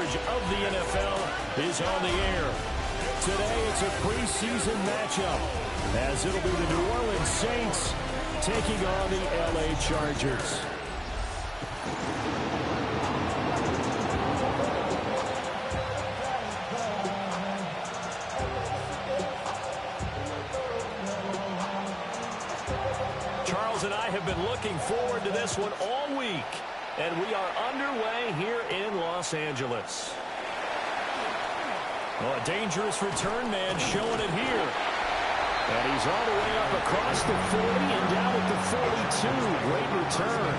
coverage of the NFL is on the air. Today it's a preseason matchup as it'll be the New Orleans Saints taking on the LA Chargers. Charles and I have been looking forward to this one all week, and we are underway here in Los Angeles. Oh, a dangerous return man showing it here. And he's all the way up across the 40 and down at the 42. Great return.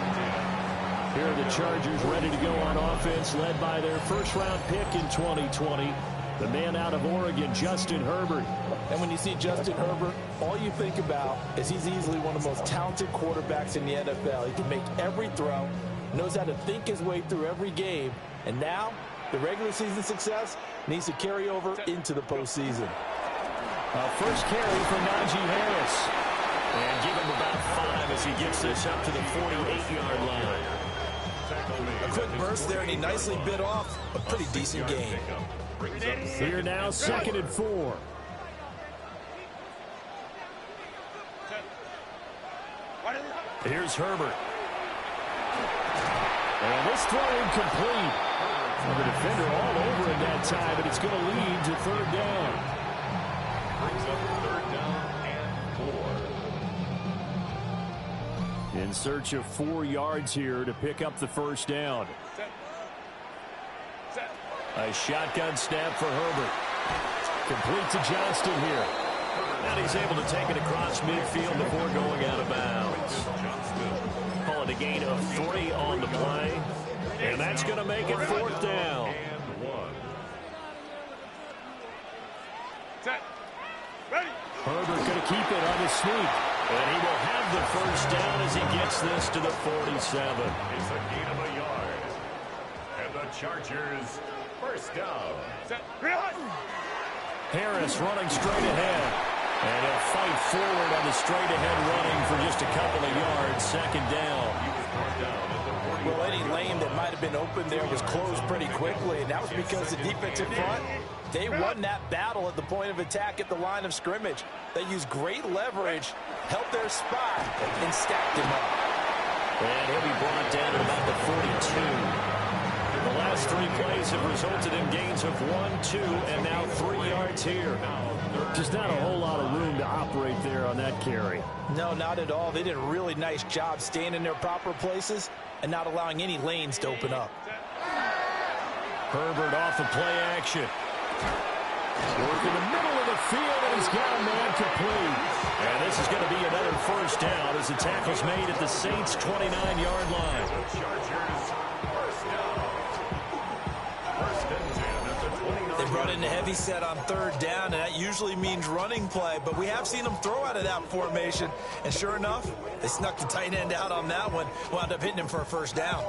Here are the Chargers ready to go on offense, led by their first-round pick in 2020, the man out of Oregon, Justin Herbert. And when you see Justin Herbert, all you think about is he's easily one of the most talented quarterbacks in the NFL. He can make every throw, knows how to think his way through every game, and now the regular season success needs to carry over into the postseason. First carry for Najee Harris. And give him about 5 as he gets this up to the 48-yard line. A quick burst there, and he nicely bit off a pretty decent gain. Here now, 2nd and 4. Here's Herbert. And this throw incomplete. And the defender all over in that time, and it's going to lead to 3rd down. Brings up 3rd down and 4. In search of 4 yards here to pick up the first down. A shotgun snap for Herbert. Complete to Johnston here. And he's able to take it across midfield before going out of bounds. Call it a gain of 3 on the play. And that's going to make it 4th down. Herbert going to keep it on his sneak. And he will have the first down as he gets this to the 47. It's a gain of a yard. And the Chargers first down. Harris running straight ahead. And he'll fight forward on the straight-ahead running for just a couple of yards. 2nd down. Well, any lane that might have been open there was closed pretty quickly, and that was because the defensive front, they won that battle at the point of attack at the line of scrimmage. They used great leverage, held their spot, and stacked him up. And he'll be brought down at about the 42. The last 3 plays have resulted in gains of 1, 2, and now 3 yards here. Just not a whole lot of room to operate there on that carry. No, not at all. They did a really nice job staying in their proper places and not allowing any lanes to open up. Herbert off of play action. Work in the middle of the field, and he's got a man complete. And this is going to be another first down as the tackle's made at the Saints' 29-yard line. They brought in a heavy set on 3rd down, and that usually means running play, but we have seen them throw out of that formation, and sure enough, they snuck the tight end out on that one, wound up hitting him for a first down.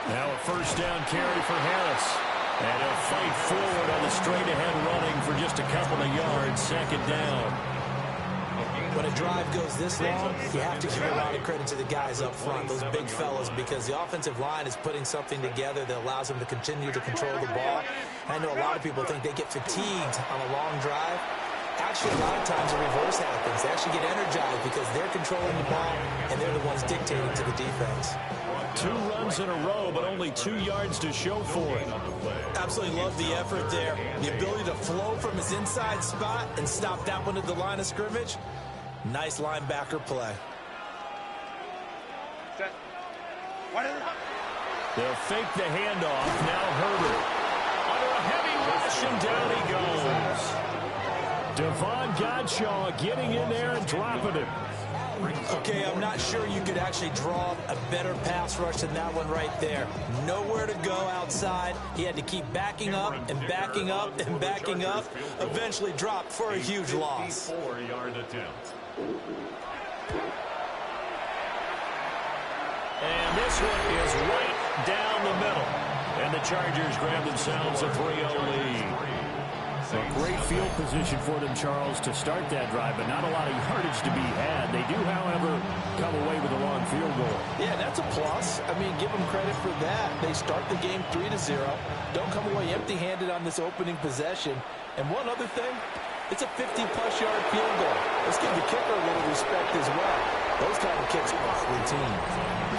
Now a first down carry for Harris, and he'll fight forward on the straight-ahead running for just a couple of yards. 2nd down. When a drive goes this long, you have to give a lot of credit to the guys up front, those big fellas, because the offensive line is putting something together that allows them to continue to control the ball. I know a lot of people think they get fatigued on a long drive. Actually, a lot of times the reverse happens. They actually get energized because they're controlling the ball, and they're the ones dictating to the defense. 2 runs in a row, but only 2 yards to show for it. Absolutely love the effort there. The ability to flow from his inside spot and stop that one at the line of scrimmage. Nice linebacker play. They'll fake the handoff. Now Herbert. Under a heavy rush, and down he goes. Devon Godshaw getting in there and dropping him. Okay, I'm not sure you could actually draw a better pass rush than that one right there. Nowhere to go outside. He had to keep backing up and backing up and backing up. Eventually dropped for a huge loss. 4-yard attempt. And this one is right down the middle. And the Chargers grab themselves a 3-0 lead. A great field position for them, Charles, to start that drive, but not a lot of yardage to be had. do, however, come away with a long field goal. Yeah, that's a plus. I mean, give them credit for that. They start the game 3-0. Don't come away empty-handed on this opening possession. And one other thing, it's a 50-plus yard field goal. Let's give the kicker a little respect as well. Those kind of kicks are routine.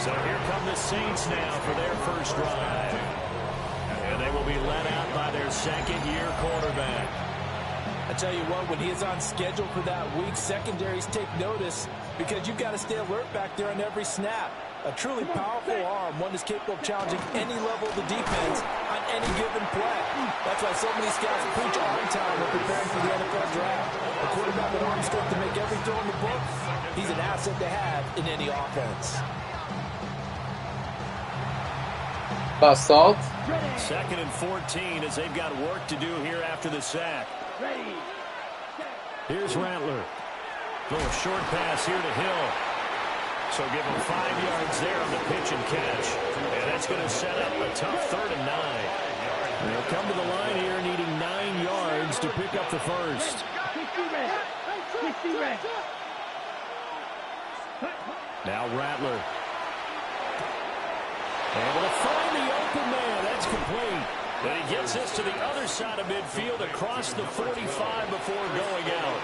So here come the Saints now for their first drive. And they will be led out by their second-year quarterback. I tell you what, when he is on schedule for that week, secondaries take notice because you've got to stay alert back there on every snap. A truly powerful arm, one is capable of challenging any level of the defense on any given play. That's why so many scouts preach arm time when preparing for the NFL draft. A quarterback with arm strength to make every throw in the book, he's an asset to have in any offense. Basalt. 2nd and 14 as they've got work to do here after the sack. Here's Rattler. Little short pass here to Hill. So give him 5 yards there on the pitch and catch. And that's going to set up a tough 3rd and 9. They'll come to the line here needing 9 yards to pick up the first. Now Rattler. Able to find the open man. That's complete. And he gets this to the other side of midfield across the 45 before going out.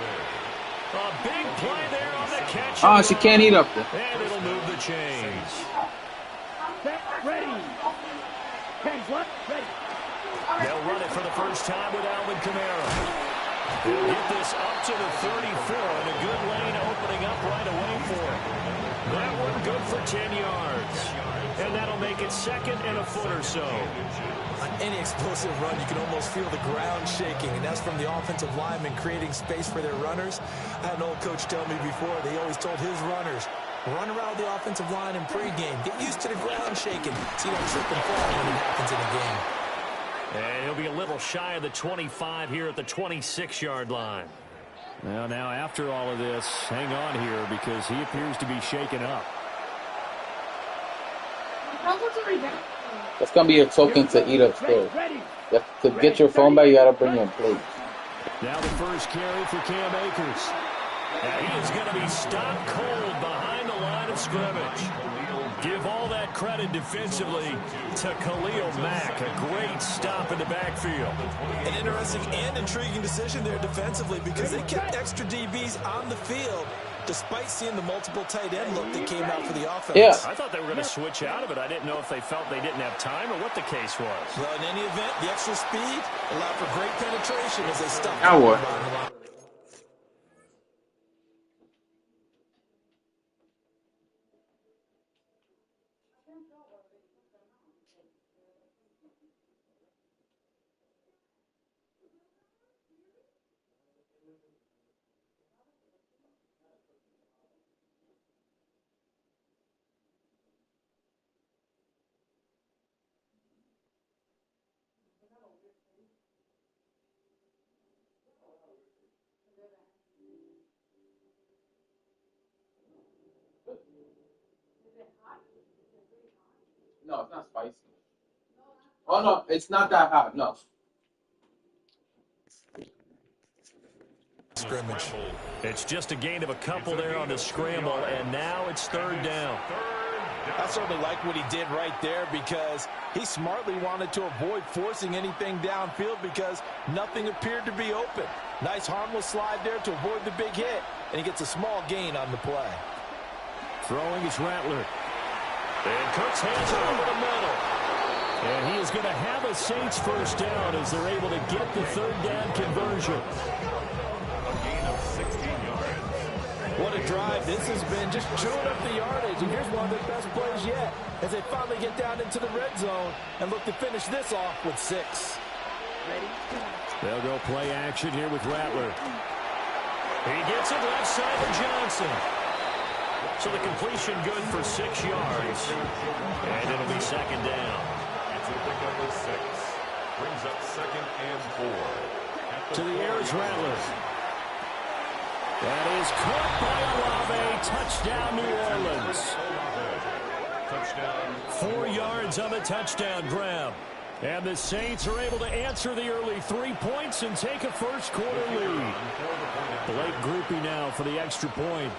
A big play there on the catch. Oh, she can't eat up there. And it'll move the chains. Ready. Ready. They'll run it for the first time with Alvin Kamara. They'll get this up to the 34, and a good lane opening up right away for him. That one good for 10 yards. And that'll make it 2nd and a foot or so. On any explosive run, you can almost feel the ground shaking, and that's from the offensive linemen creating space for their runners. I had an old coach tell me before, they always told his runners, run around the offensive line in pregame. Get used to the ground shaking so you don't trip and fall when it happens in a game. And he'll be a little shy of the 25 here at the 26-yard line. Well, now after all of this, hang on here because he appears to be shaken up. That's going to be a token to eat up still. To get your phone back, you got to bring your plate. Now the first carry for Cam Akers. And he is going to be stopped cold behind the line of scrimmage. Give all that credit defensively to Khalil Mack. A great stop in the backfield. An interesting and intriguing decision there defensively because they kept extra DBs on the field despite seeing the multiple tight end look that came out for the offense. Yeah. I thought they were going to switch out of it. I didn't know if they felt they didn't have time or what the case was. Well, in any event, the extra speed allowed for great penetration as they stuck. Now what? No, it's not spicy. Oh, no, it's not that hot. No. Scrimmage. It's just a gain of a couple there on the scramble, and now it's 3rd down. I certainly like what he did right there because he smartly wanted to avoid forcing anything downfield because nothing appeared to be open. Nice harmless slide there to avoid the big hit, and he gets a small gain on the play. Throwing is Rattler. And Cooks hands it over the middle. And he is going to have a Saints first down as they're able to get the 3rd down conversion. A gain of 16 yards. What a drive this has been, just chewing up the yardage. And here's one of their best plays yet as they finally get down into the red zone and look to finish this off with 6. They'll go play action here with Rattler. He gets it left side to Johnson. So the completion good for 6 yards. And it'll be 2nd down. It's a pickup of 6. Brings up 2nd and 4. To the air is Rattler. That is caught by Halotv. Touchdown, New Orleans. Touchdown. 4 yards on the touchdown grab. And the Saints are able to answer the early 3 points and take a first quarter lead. Blake Groupie now for the extra point.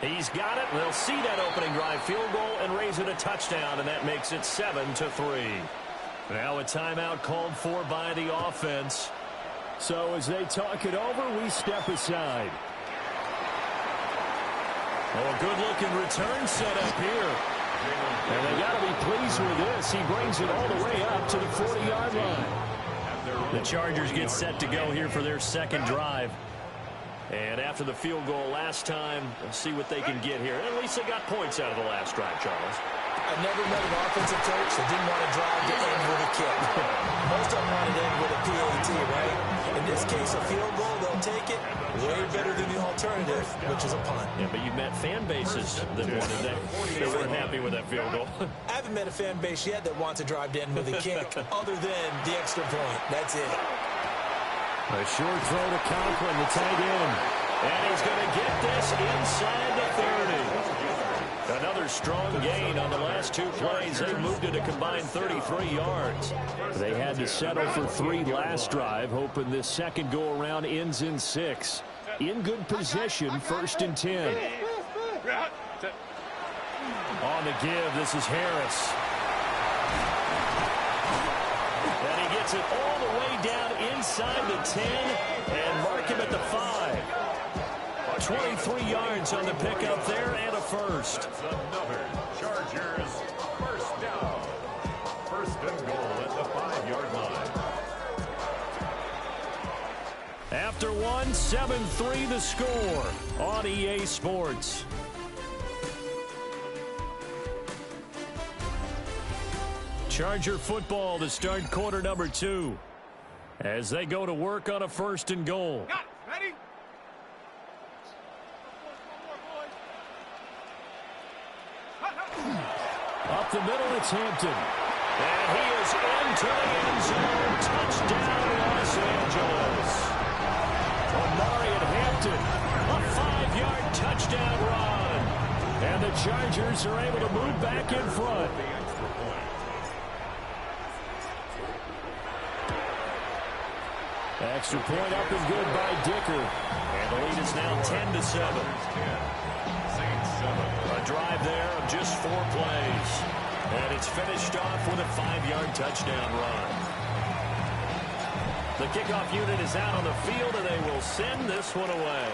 He's got it. They'll see that opening drive field goal and raise it a touchdown, and that makes it 7-3. Now a timeout called for by the offense. So as they talk it over, we step aside. Oh, a good-looking return set up here. And they got to be pleased with this. He brings it all the way up to the 40-yard line. The Chargers get set to go here for their second drive. And after the field goal last time, let's see what they can get here. At least they got points out of the last drive, Charles. I never met an offensive coach that didn't want to drive to end with a kick. Most of them wanted to end with a PAT, right? In this case, a field goal, they'll take it. Way better than the alternative, which is a punt. Yeah, but you've met fan bases that wanted that. They weren't happy with that field goal. I haven't met a fan base yet that wants to drive to end with a kick other than the extra point. That's it. A short throw to Conklin, the tight end. And he's going to get this inside the 30. Another strong gain on the last two plays. They moved it a combined 33 yards. They had to settle for 3 last drive, hoping this second go-around ends in 6. In good position, 1st and 10. On the give, this is Harris. And he gets it all the way down inside the 10 and mark him at the 5. 23 yards on the pickup there and a first. Another Chargers first down. 1st and goal at the 5-yard line. After one, 7-3 the score on EA Sports. Charger football to start quarter number 2 as they go to work on a 1st and goal. Ready? Up the middle, it's Hampton. And he is into the end zone. Touchdown, Los Angeles. Omarion Hampton, a 5-yard touchdown run. And the Chargers are able to move back in front. Extra point up and good by Dicker. And the lead is now 10-7. A drive there of just 4 plays. And it's finished off with a 5-yard touchdown run. The kickoff unit is out on the field, and they will send this one away.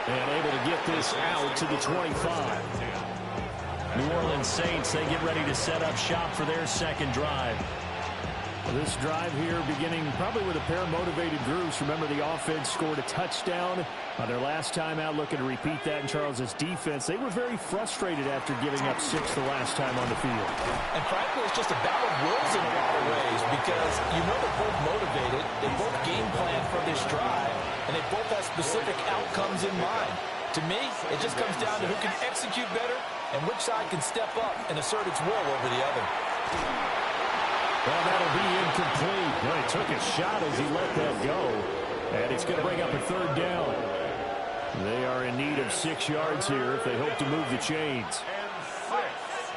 And able to get this out to the 25. New Orleans Saints, they get ready to set up shop for their second drive. This drive here beginning probably with a pair of motivated groups. Remember, the offense scored a touchdown on their last time out, looking to repeat that in Charles' defense. They were very frustrated after giving up 6 the last time on the field. And frankly, it's just a battle of wills in a lot of ways because you know they're both motivated, they both game plan for this drive, and they both have specific outcomes in mind. To me, it just comes down to who can execute better and which side can step up and assert its will over the other. Well, that'll be incomplete. Well, he took a shot as he let that go. And it's going to bring up a 3rd down. They are in need of 6 yards here if they hope to move the chains. And 6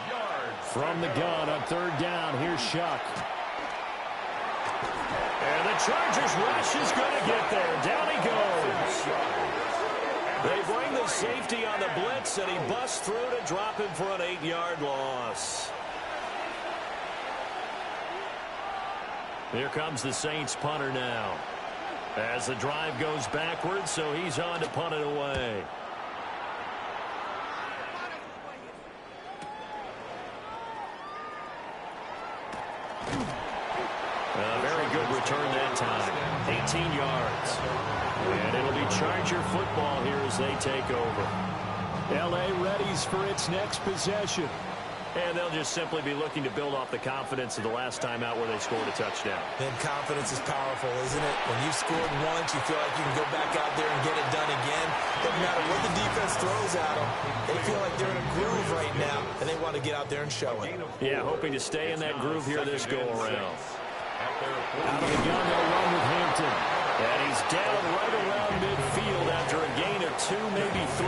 yards. From the gun on 3rd down, here's Shuck. And the Chargers rush is going to get there. Down he goes. They bring the safety on the blitz, and he busts through to drop him for an 8-yard loss. Here comes the Saints punter now. As the drive goes backwards, so he's on to punt it away. A very good return that time. 18 yards. And it'll be Charger football here as they take over. L.A. readies for its next possession. And they'll just simply be looking to build off the confidence of the last time out where they scored a touchdown. Then confidence is powerful, isn't it? When you've scored once, you feel like you can go back out there and get it done again. Doesn't matter what the defense throws at them. They feel like they're in a groove right now, and they want to get out there and show it. Yeah, hoping to stay in that groove here this go-around. Out of the gun, they'll run with Hampton. And he's down right around midfield after a gain of 2, maybe 3.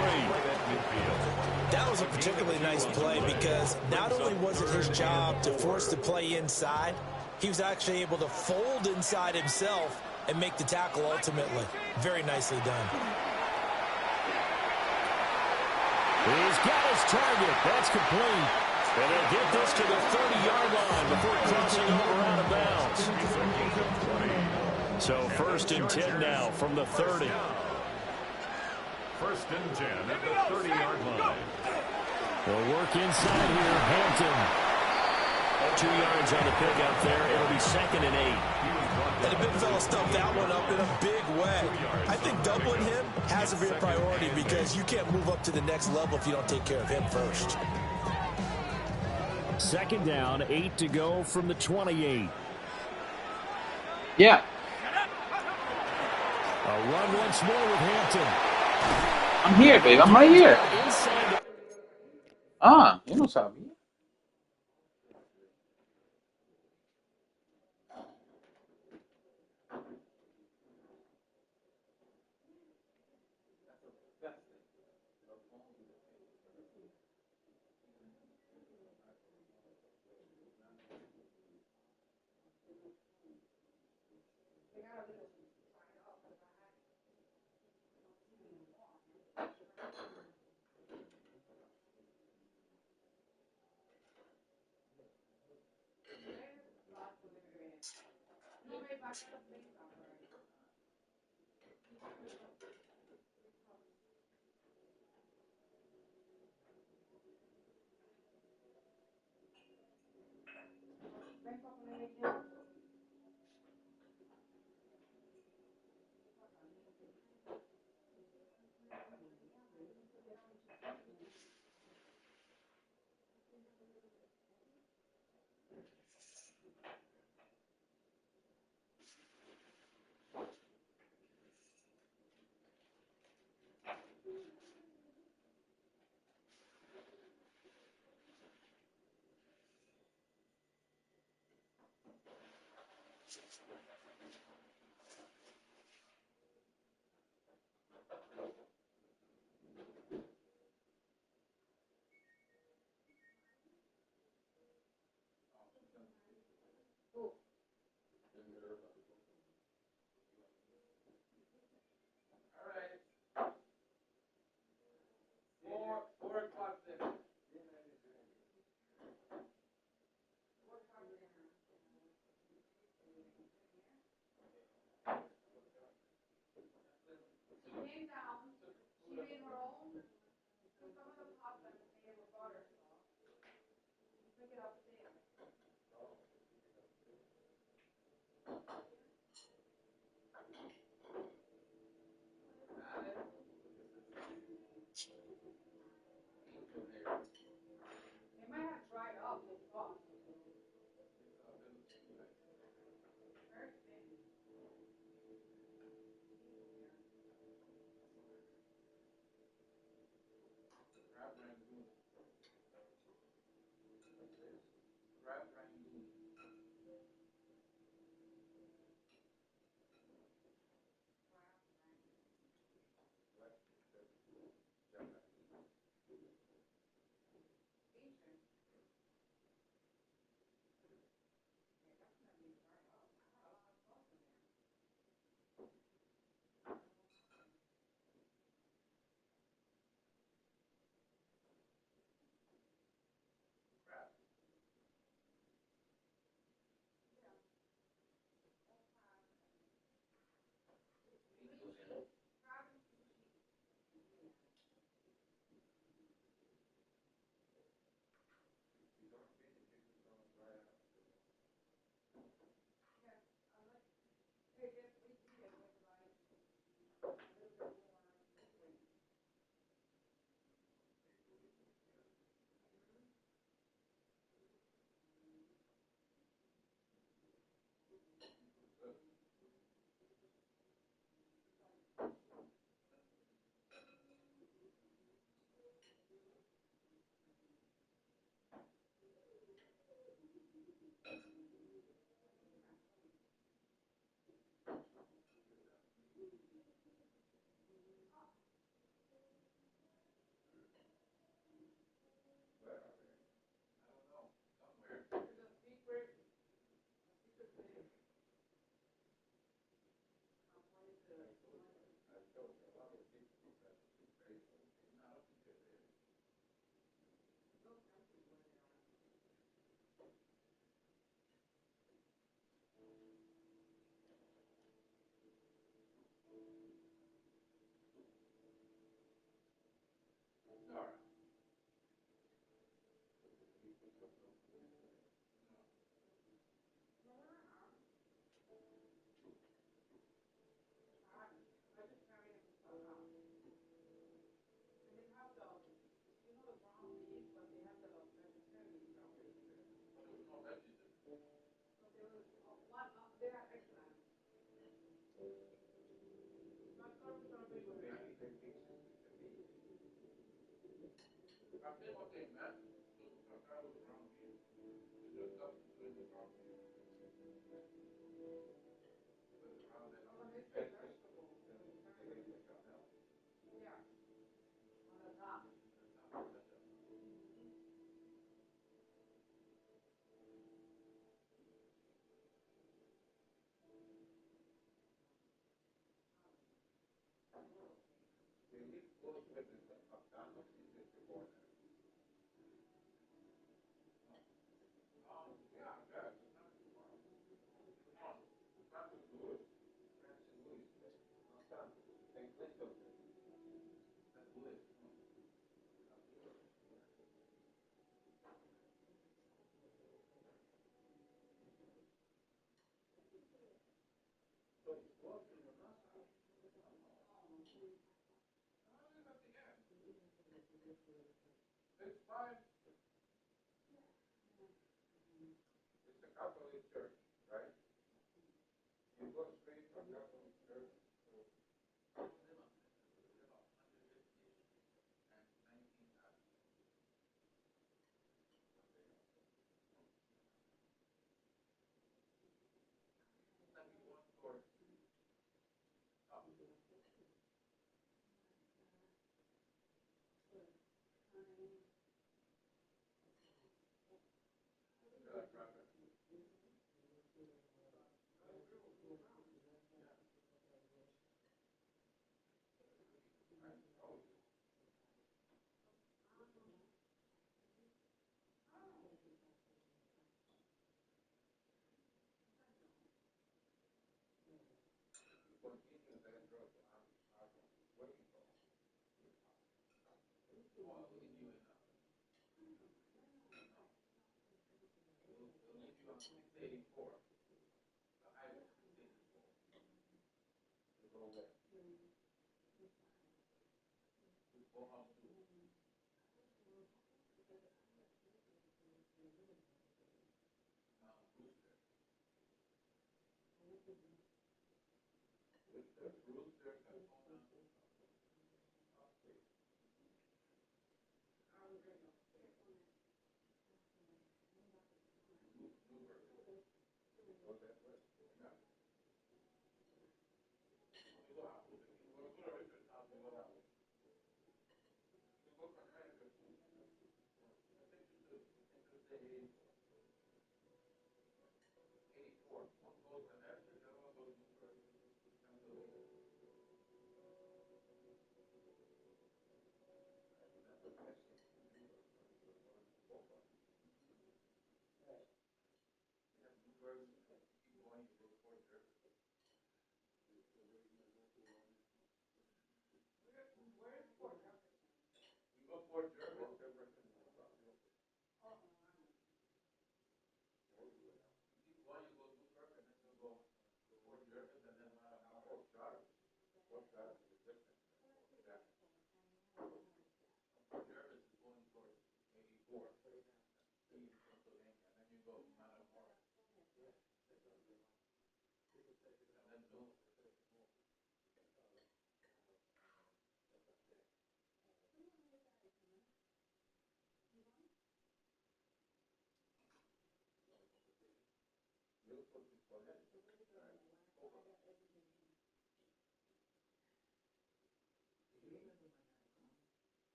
That was a particularly nice play because not only was it his job to force the play inside, he was actually able to fold inside himself and make the tackle ultimately. Very nicely done. He's got his target. That's complete. And they'll get this to the 30-yard line before crossing over out of bounds. So 1st and 10 now from the 30. 1st and 10 at the 30-yard line. They'll work inside here. Hampton. 2 yards on the pick out there. It'll be 2nd and 8. And the big fella stuffed that one up in a big way. I think doubling him has to be a priority because you can't move up to the next level if you don't take care of him first. 2nd down, 8 to go from the 28. Yeah. A run once more with Hampton. I'm here, babe. I'm right here. Ah, yo no sabía.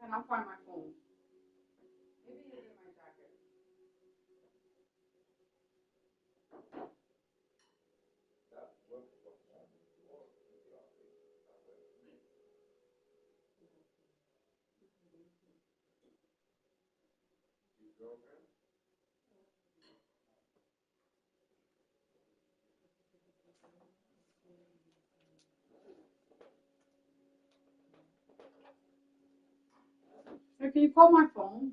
Cannot find my phone. Maybe it's in my jacket. Hey, can you call my phone?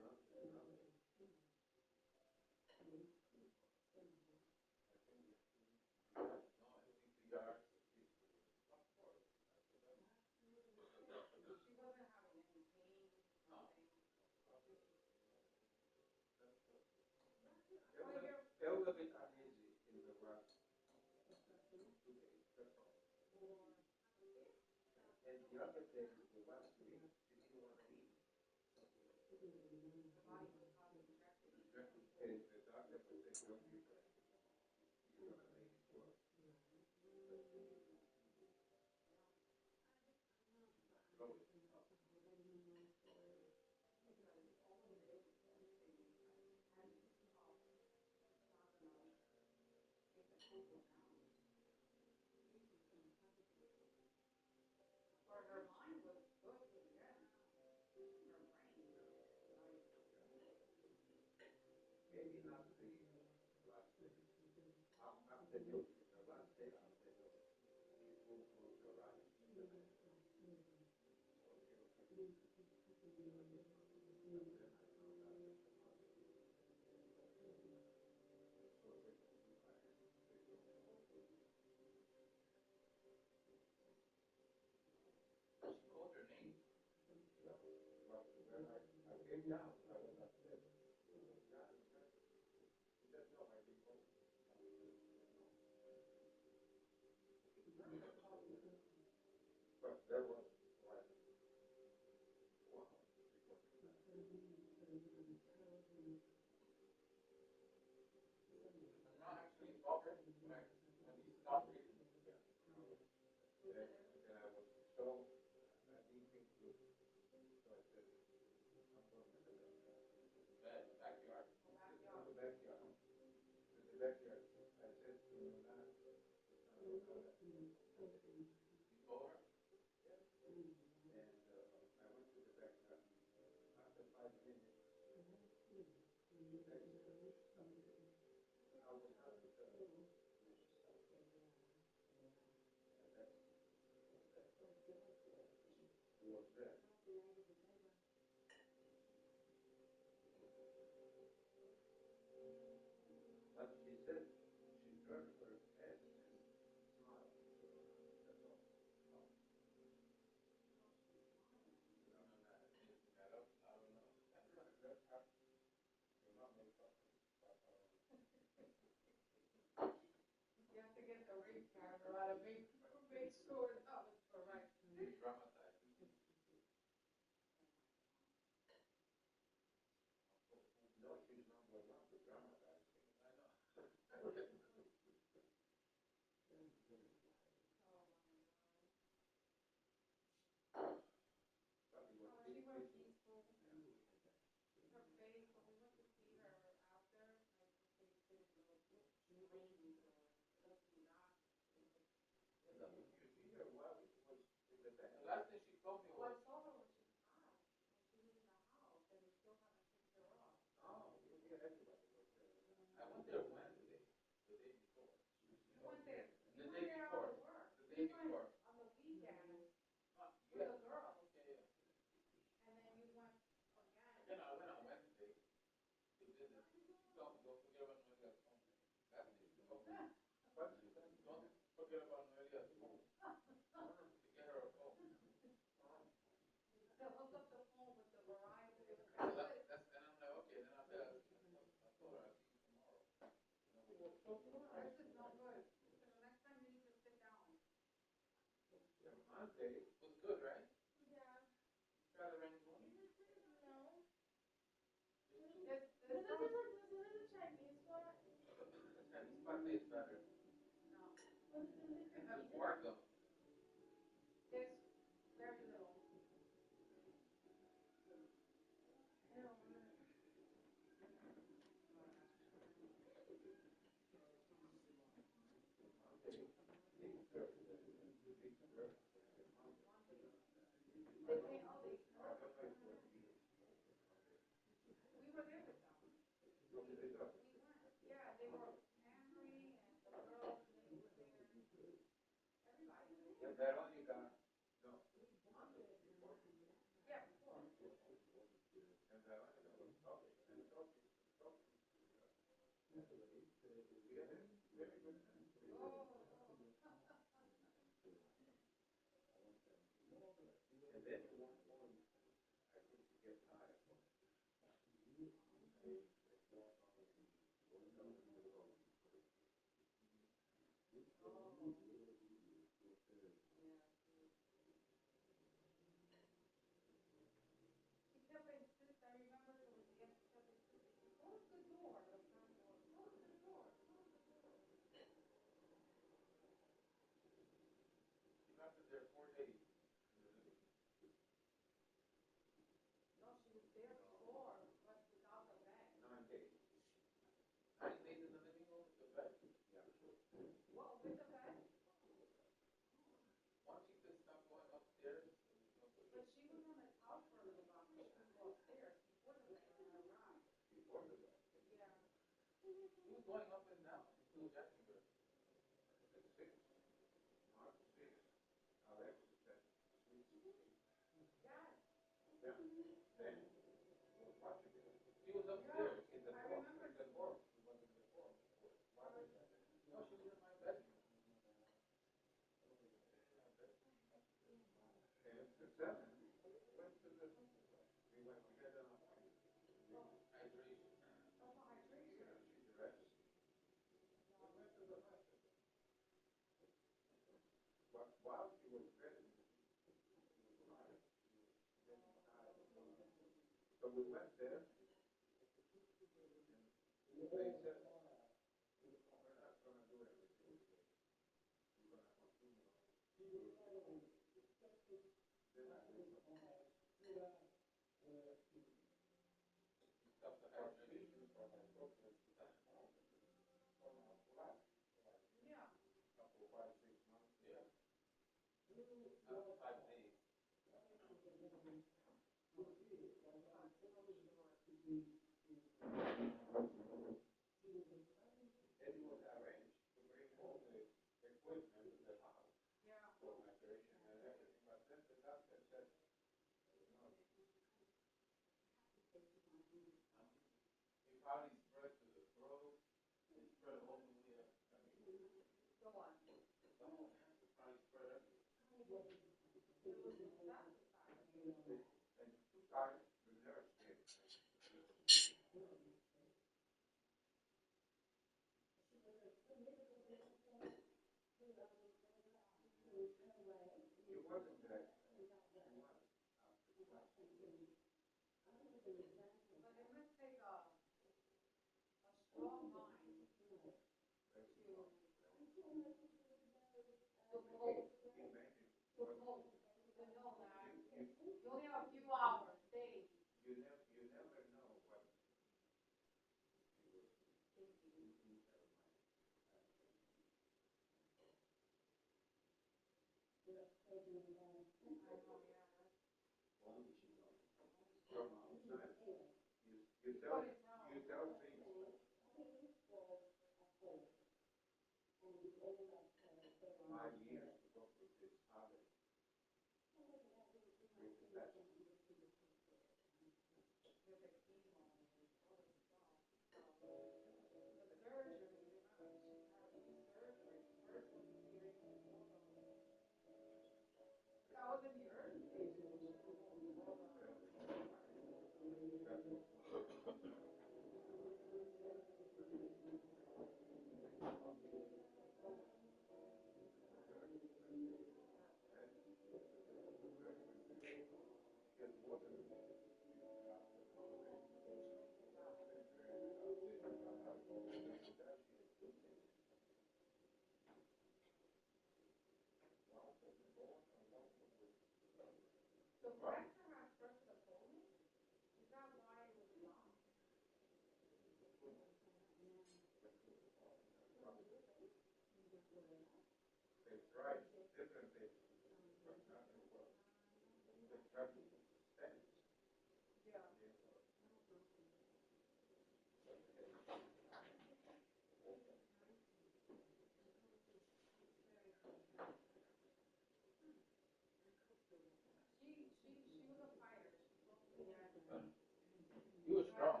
He was strong.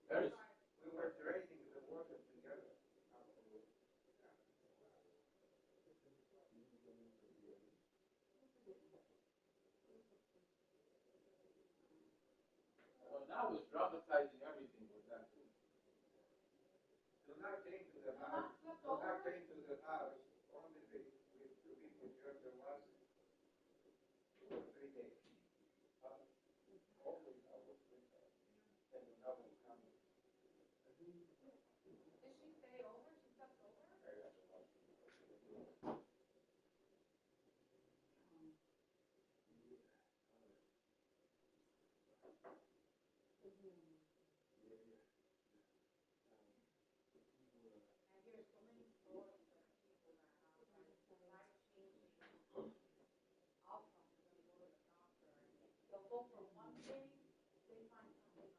Very. Mama slept over? Did she stay over? She slept over? I hear so many stories of people that have like life-changing outcomes when they go to the doctor. They'll go for one thing, they find something else.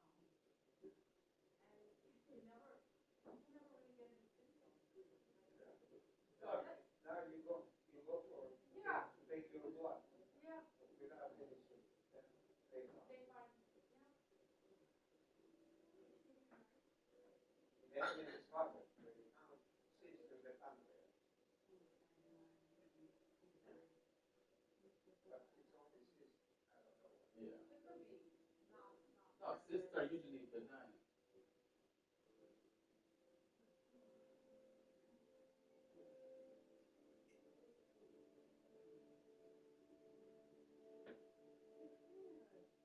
And you never really get any symptoms. Yeah. Yeah. They find, Yeah. it could be not. No, cysts are usually benign.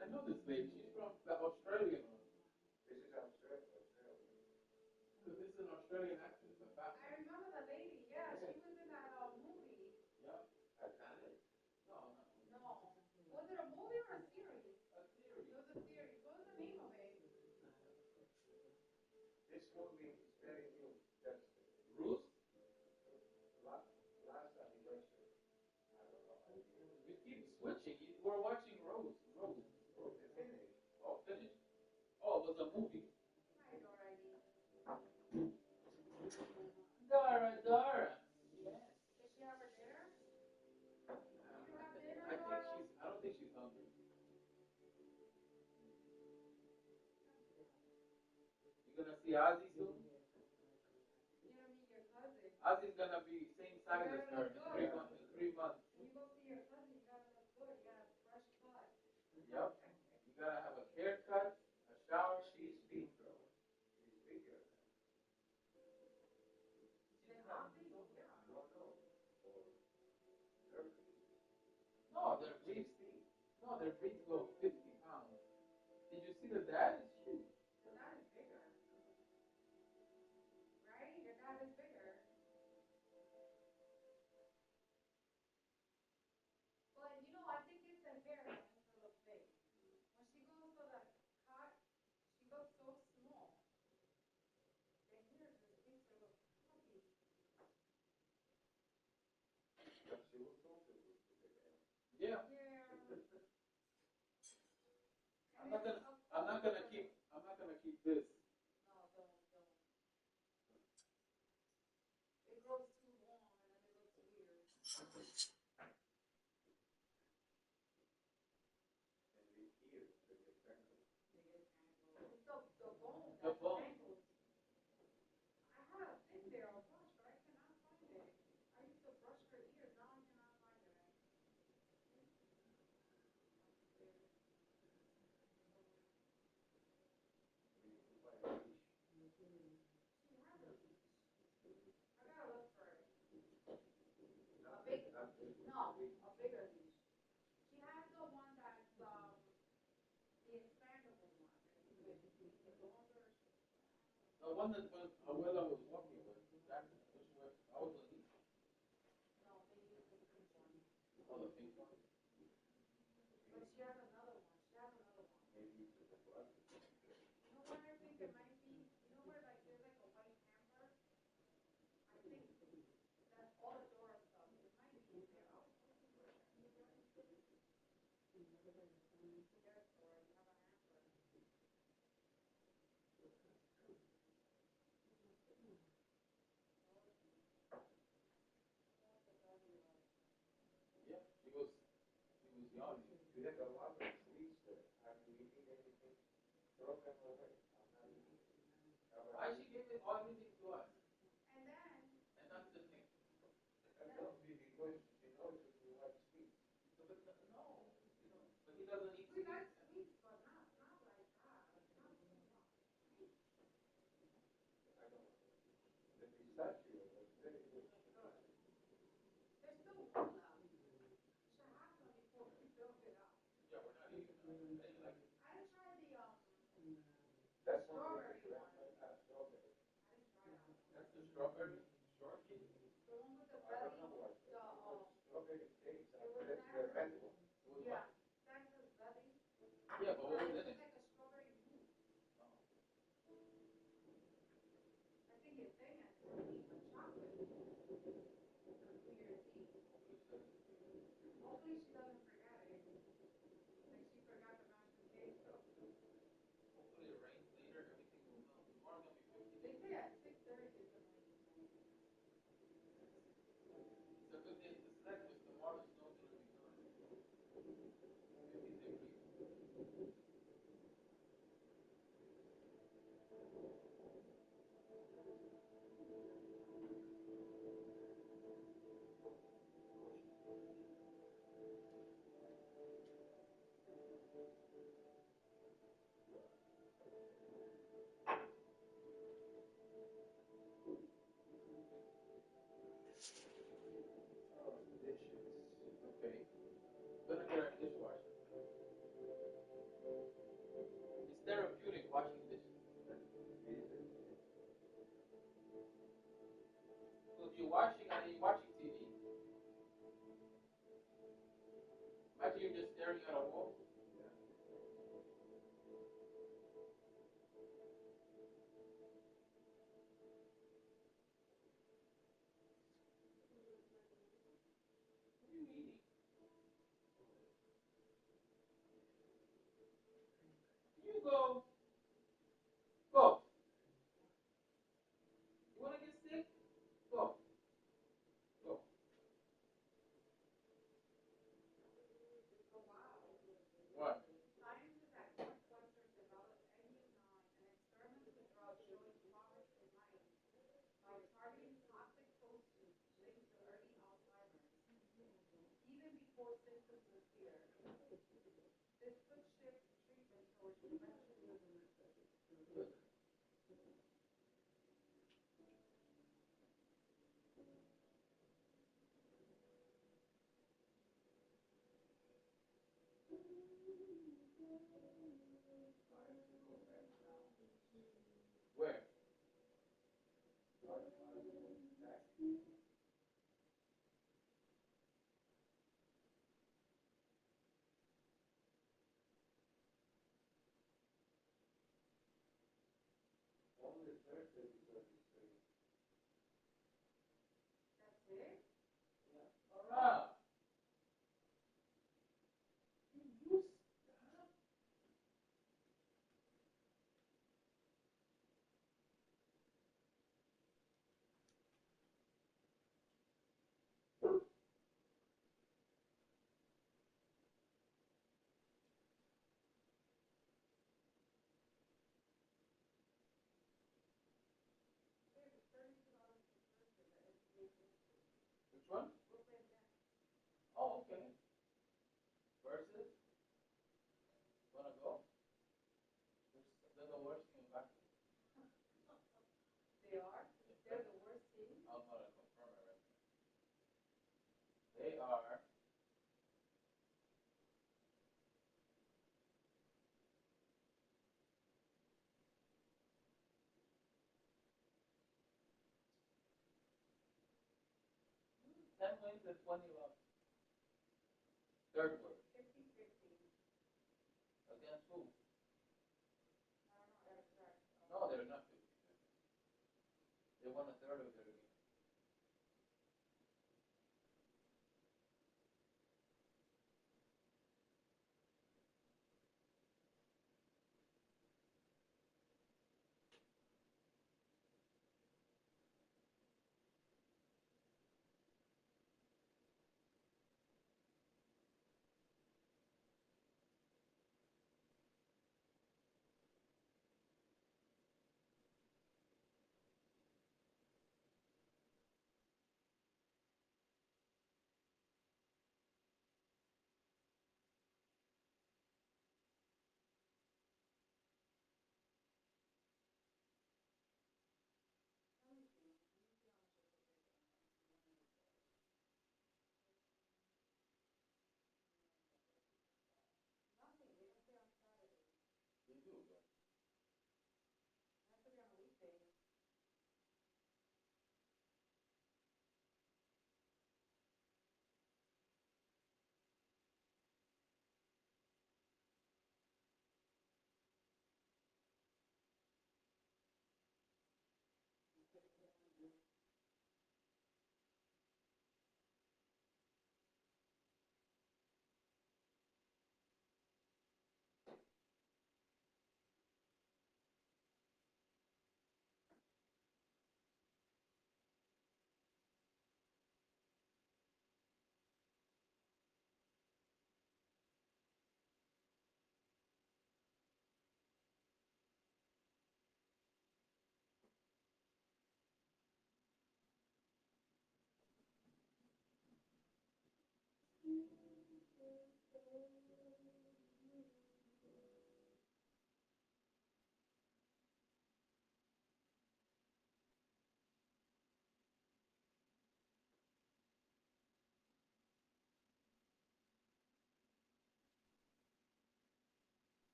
I know this lady. She's from the Australian one. Because this is an Australian actress, but back. I remember the lady. Yeah, she was in that movie. Yeah. No, no. No. Was it a movie or a series? A theory. It was a series. What was the name of it? Bruce? We keep switching. We're watching Rose. Rose. Oh, finished. Oh, it was a movie. Hi, Dorothy. Dara, Dara. Did she have her dinner? Did you have dinner, I Dora? don't think she's hungry. You gonna see Ozzy soon? You're gonna meet your cousin. Ozzy's gonna be same size as her in 3 months. In 3 months. When you go see your cousin, you gotta look good. You gotta have a fresh cut. Yep. You gotta have a haircut, a shower. She's big, bro. Then Ozzy, yeah. No, their briefs. No, their briefs go 50 pounds. Did you see the dad? It's huge. The dad is bigger. Right? Your dad is bigger. But, I think it's the hair that makes her look big. When she goes to the cut, she looks so small. The hair just makes her look puffy. Yeah. Yeah. I'm not gonna keep this. No, don't. It grows too long and then it looks weird. It's the bone The that bone. tangles. I had a thing there, a brush, but I cannot find it. I used to brush her ears, now I cannot find it. She has a leash. I gotta look for it. A bigger leash. She has the one that's the expandable one. The longer. The one that when Abuela was walking with. That was the least. No, they use the pink one. Oh, the pink one. But she has another one. She has another one. You know what I think it might be? You know where there's like a white hamper? I think that's all the Dora stuff. It might be in there. I'll look for it. Yes, Dora, you have a hamper. Yeah, she was young. Why she gave it all everything to us? And then, And that's the thing. No, but he doesn't eat we sweets. like sweets, but not like that. Not so much. There's still one left. Should have them before we build it up. I didn't try the strawberry one. I didn't try that one. That's the strawberry. The one with the belly, it was nasty. Yeah, Texas belly. Yeah, but what was It in was it? like a strawberry mousse. I think it's thing has cream and chocolate for New Year's Eve. Hopefully she doesn't forget it. Like she forgot the mashed potato. Hopefully it rains later, everything will melt. Tomorrow gonna be 50 They days. say at 6:30 is the rain. It's a good day to snack because tomorrow the snow's gonna be gone. 50 degrees. Oh, dishes. Okay. Gonna get our dishwasher. It's therapeutic washing dishes. So if you're washing and you're watching TV, imagine you're just staring at a wall. What are you eating? You go. Go. You wanna get sick? Go. Go. Oh wow. What? Scientists at Northwestern developed an experiment with drugs showing progress in mice by targeting toxic proteins linked to early Alzheimer's, even before symptoms appear. This could shift treatment towards prevention. Where? $32 per person at NCAA. Which one? Brooklyn Nets. Oh, okay. Versus? Wanna go? They're the worst team in basketball. They are? They're the worst team? I'm gonna confirm it right now. They are. 10 wins and 20 losses. Third word. 50-50. Against who? I don't know, abstract. No, they're not 50. They won a third of their game.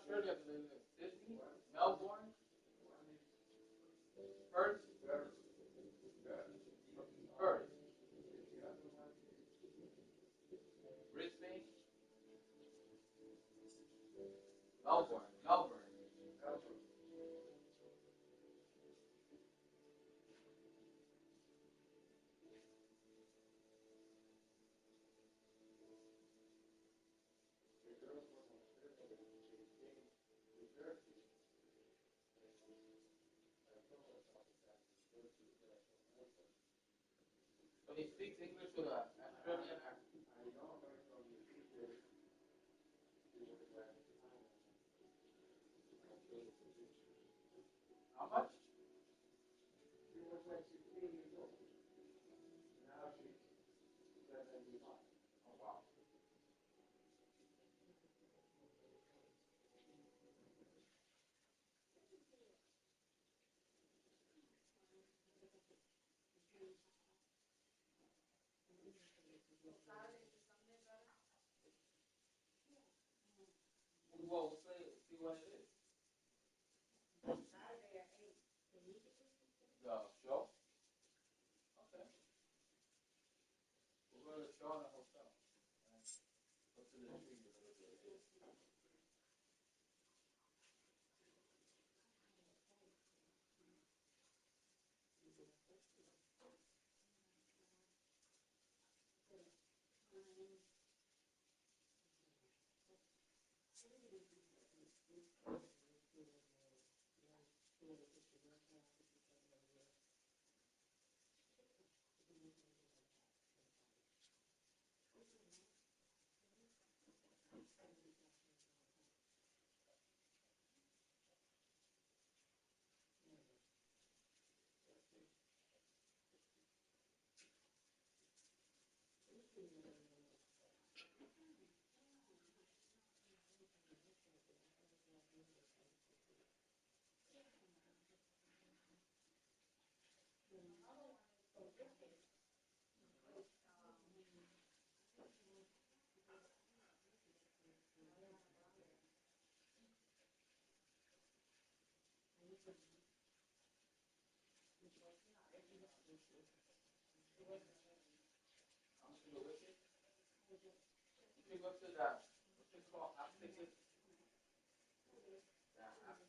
Australia? Sydney? Melbourne? Perth? Perth? Brisbane? Melbourne? Melbourne? But he speaks English with an Australian accent. How much? Oh, wow. Well, we'll see what it is. The show? Okay. We'll go to the show in a hotel. And go to the tree. You go to that, what's it called? App ticket? That app.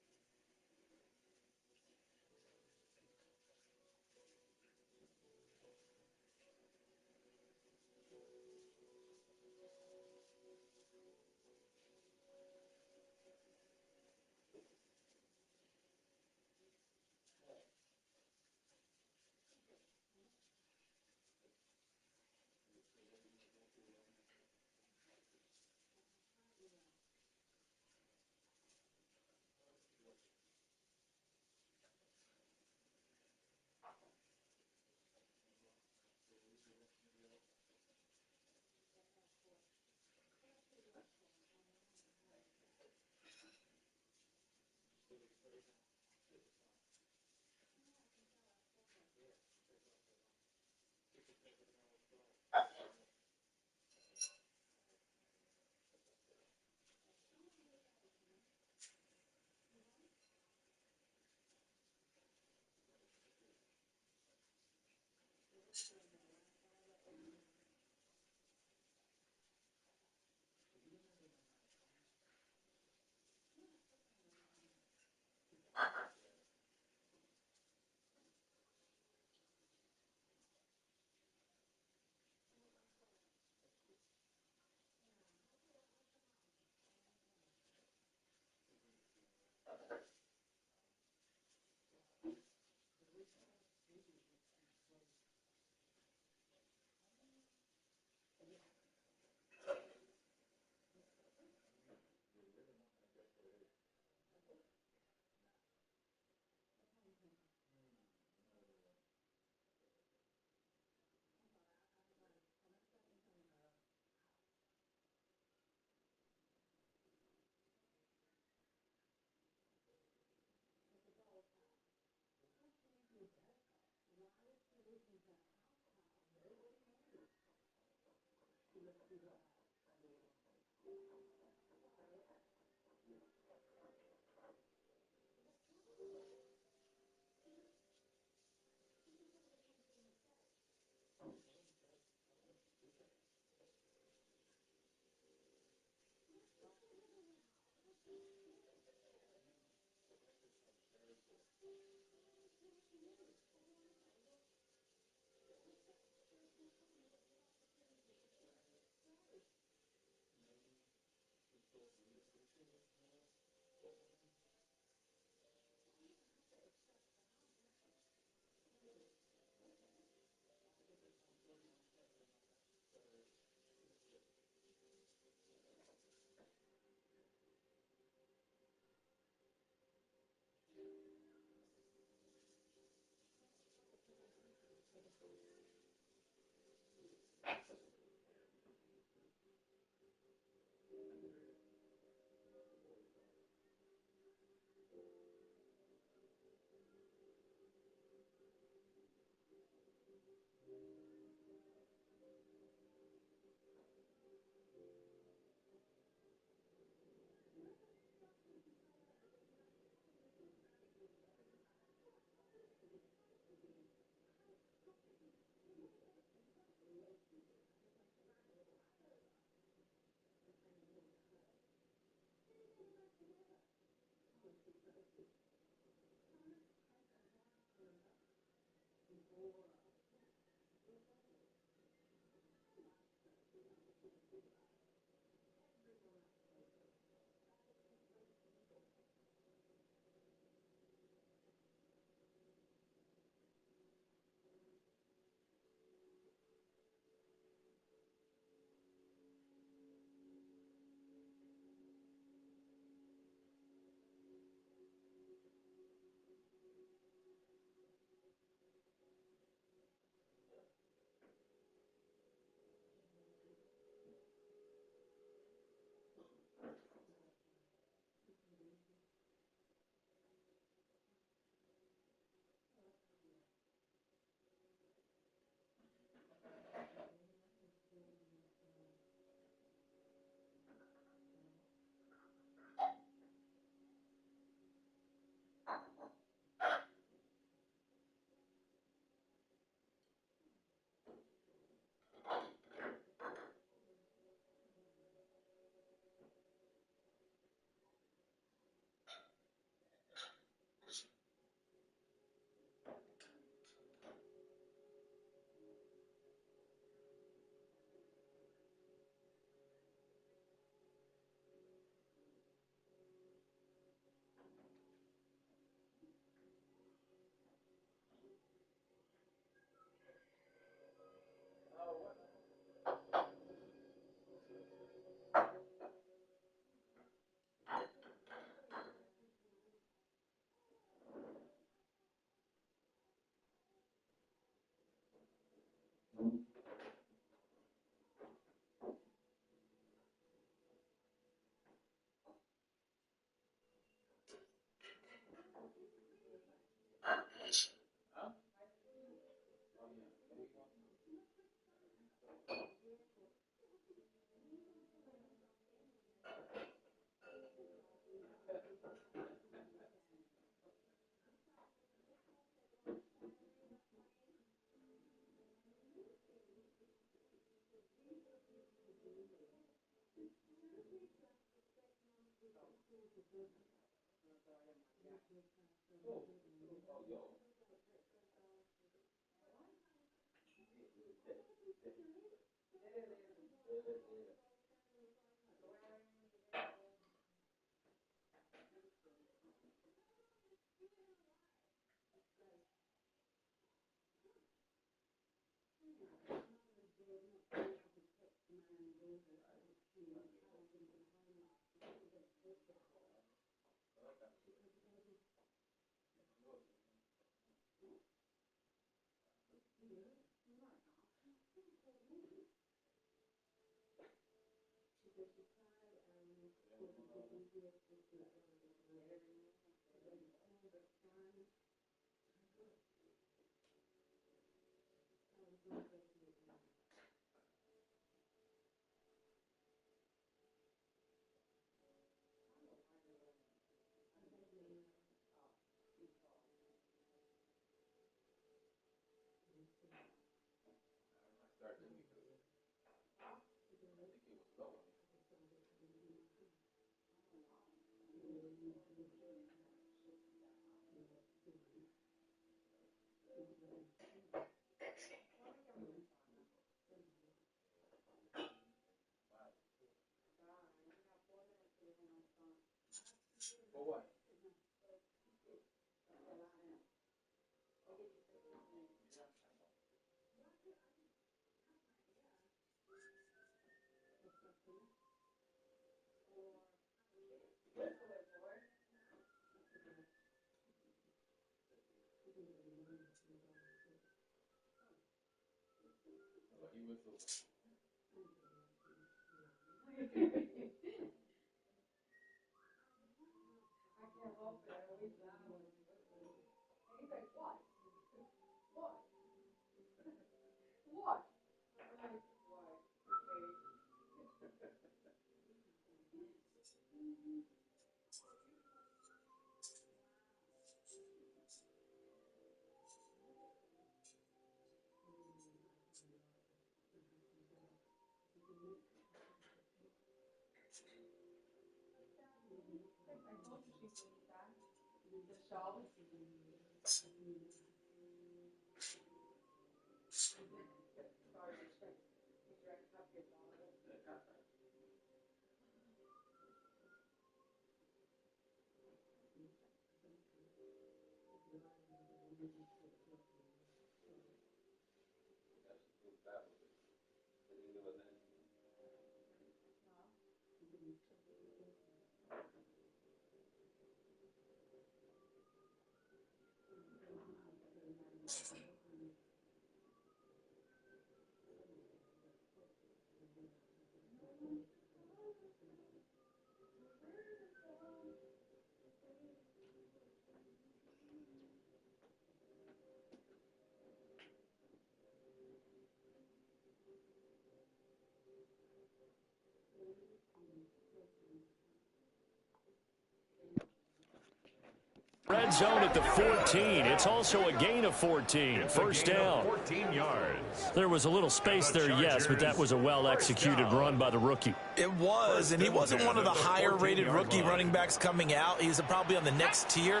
Red zone at the 14. It's also a gain of 14. First down. 14 yards. There was a little space there, yes, but that was a well-executed run by the rookie. It was, and he wasn't one of the higher-rated rookie running backs coming out. He's probably on the next tier.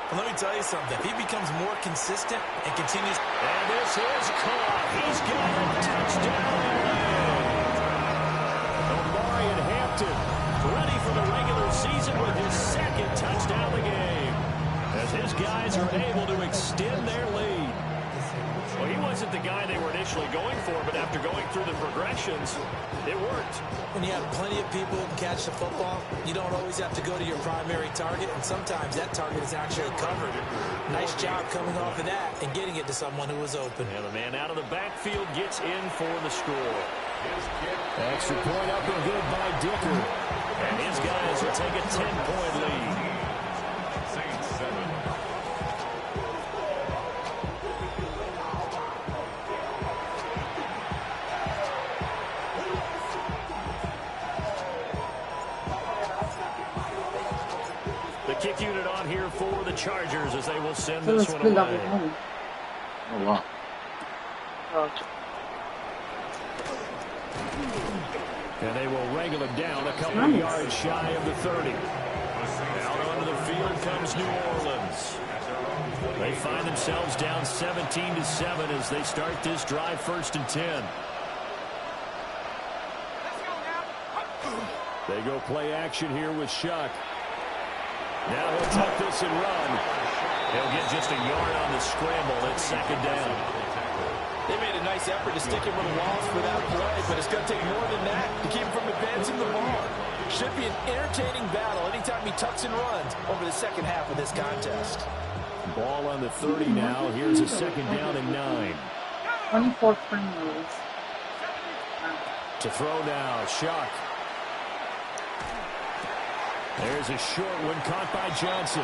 But let me tell you something. If he becomes more consistent and continues... And this is caught. He's got a touchdown. Omarion Hampton ready for the regular season with his second touchdown of the game, as his guys are able to extend their lead. Well, he wasn't the guy they were initially going for, but after going through the progressions, it worked. When you have plenty of people who can catch the football, you don't always have to go to your primary target, and sometimes that target is actually covered. Nice job coming off of that and getting it to someone who was open. And the man out of the backfield gets in for the score. Extra point up and good by Dicker. And his guys will take a 10-point lead. Saints 7. The kick unit on here for the Chargers as they will send this one away. Oh, wow. And they will wrangle it down a couple of yards shy of the 30. Out onto the field comes New Orleans. They find themselves down 17-7 as they start this drive, 1st and 10. They go play action here with Shuck. Now he'll tuck this and run. He'll get just a yard on the scramble. It's 2nd down. They made a nice effort to stick him with a loss for that play, but it's going to take more than that to keep him from advancing the ball. Should be an entertaining battle anytime he tucks and runs over the second half of this contest. Ball on the 30 now. Here's a 2nd down and 9. 24 friendlies. To throw now, Shuck. There's a short one caught by Johnson.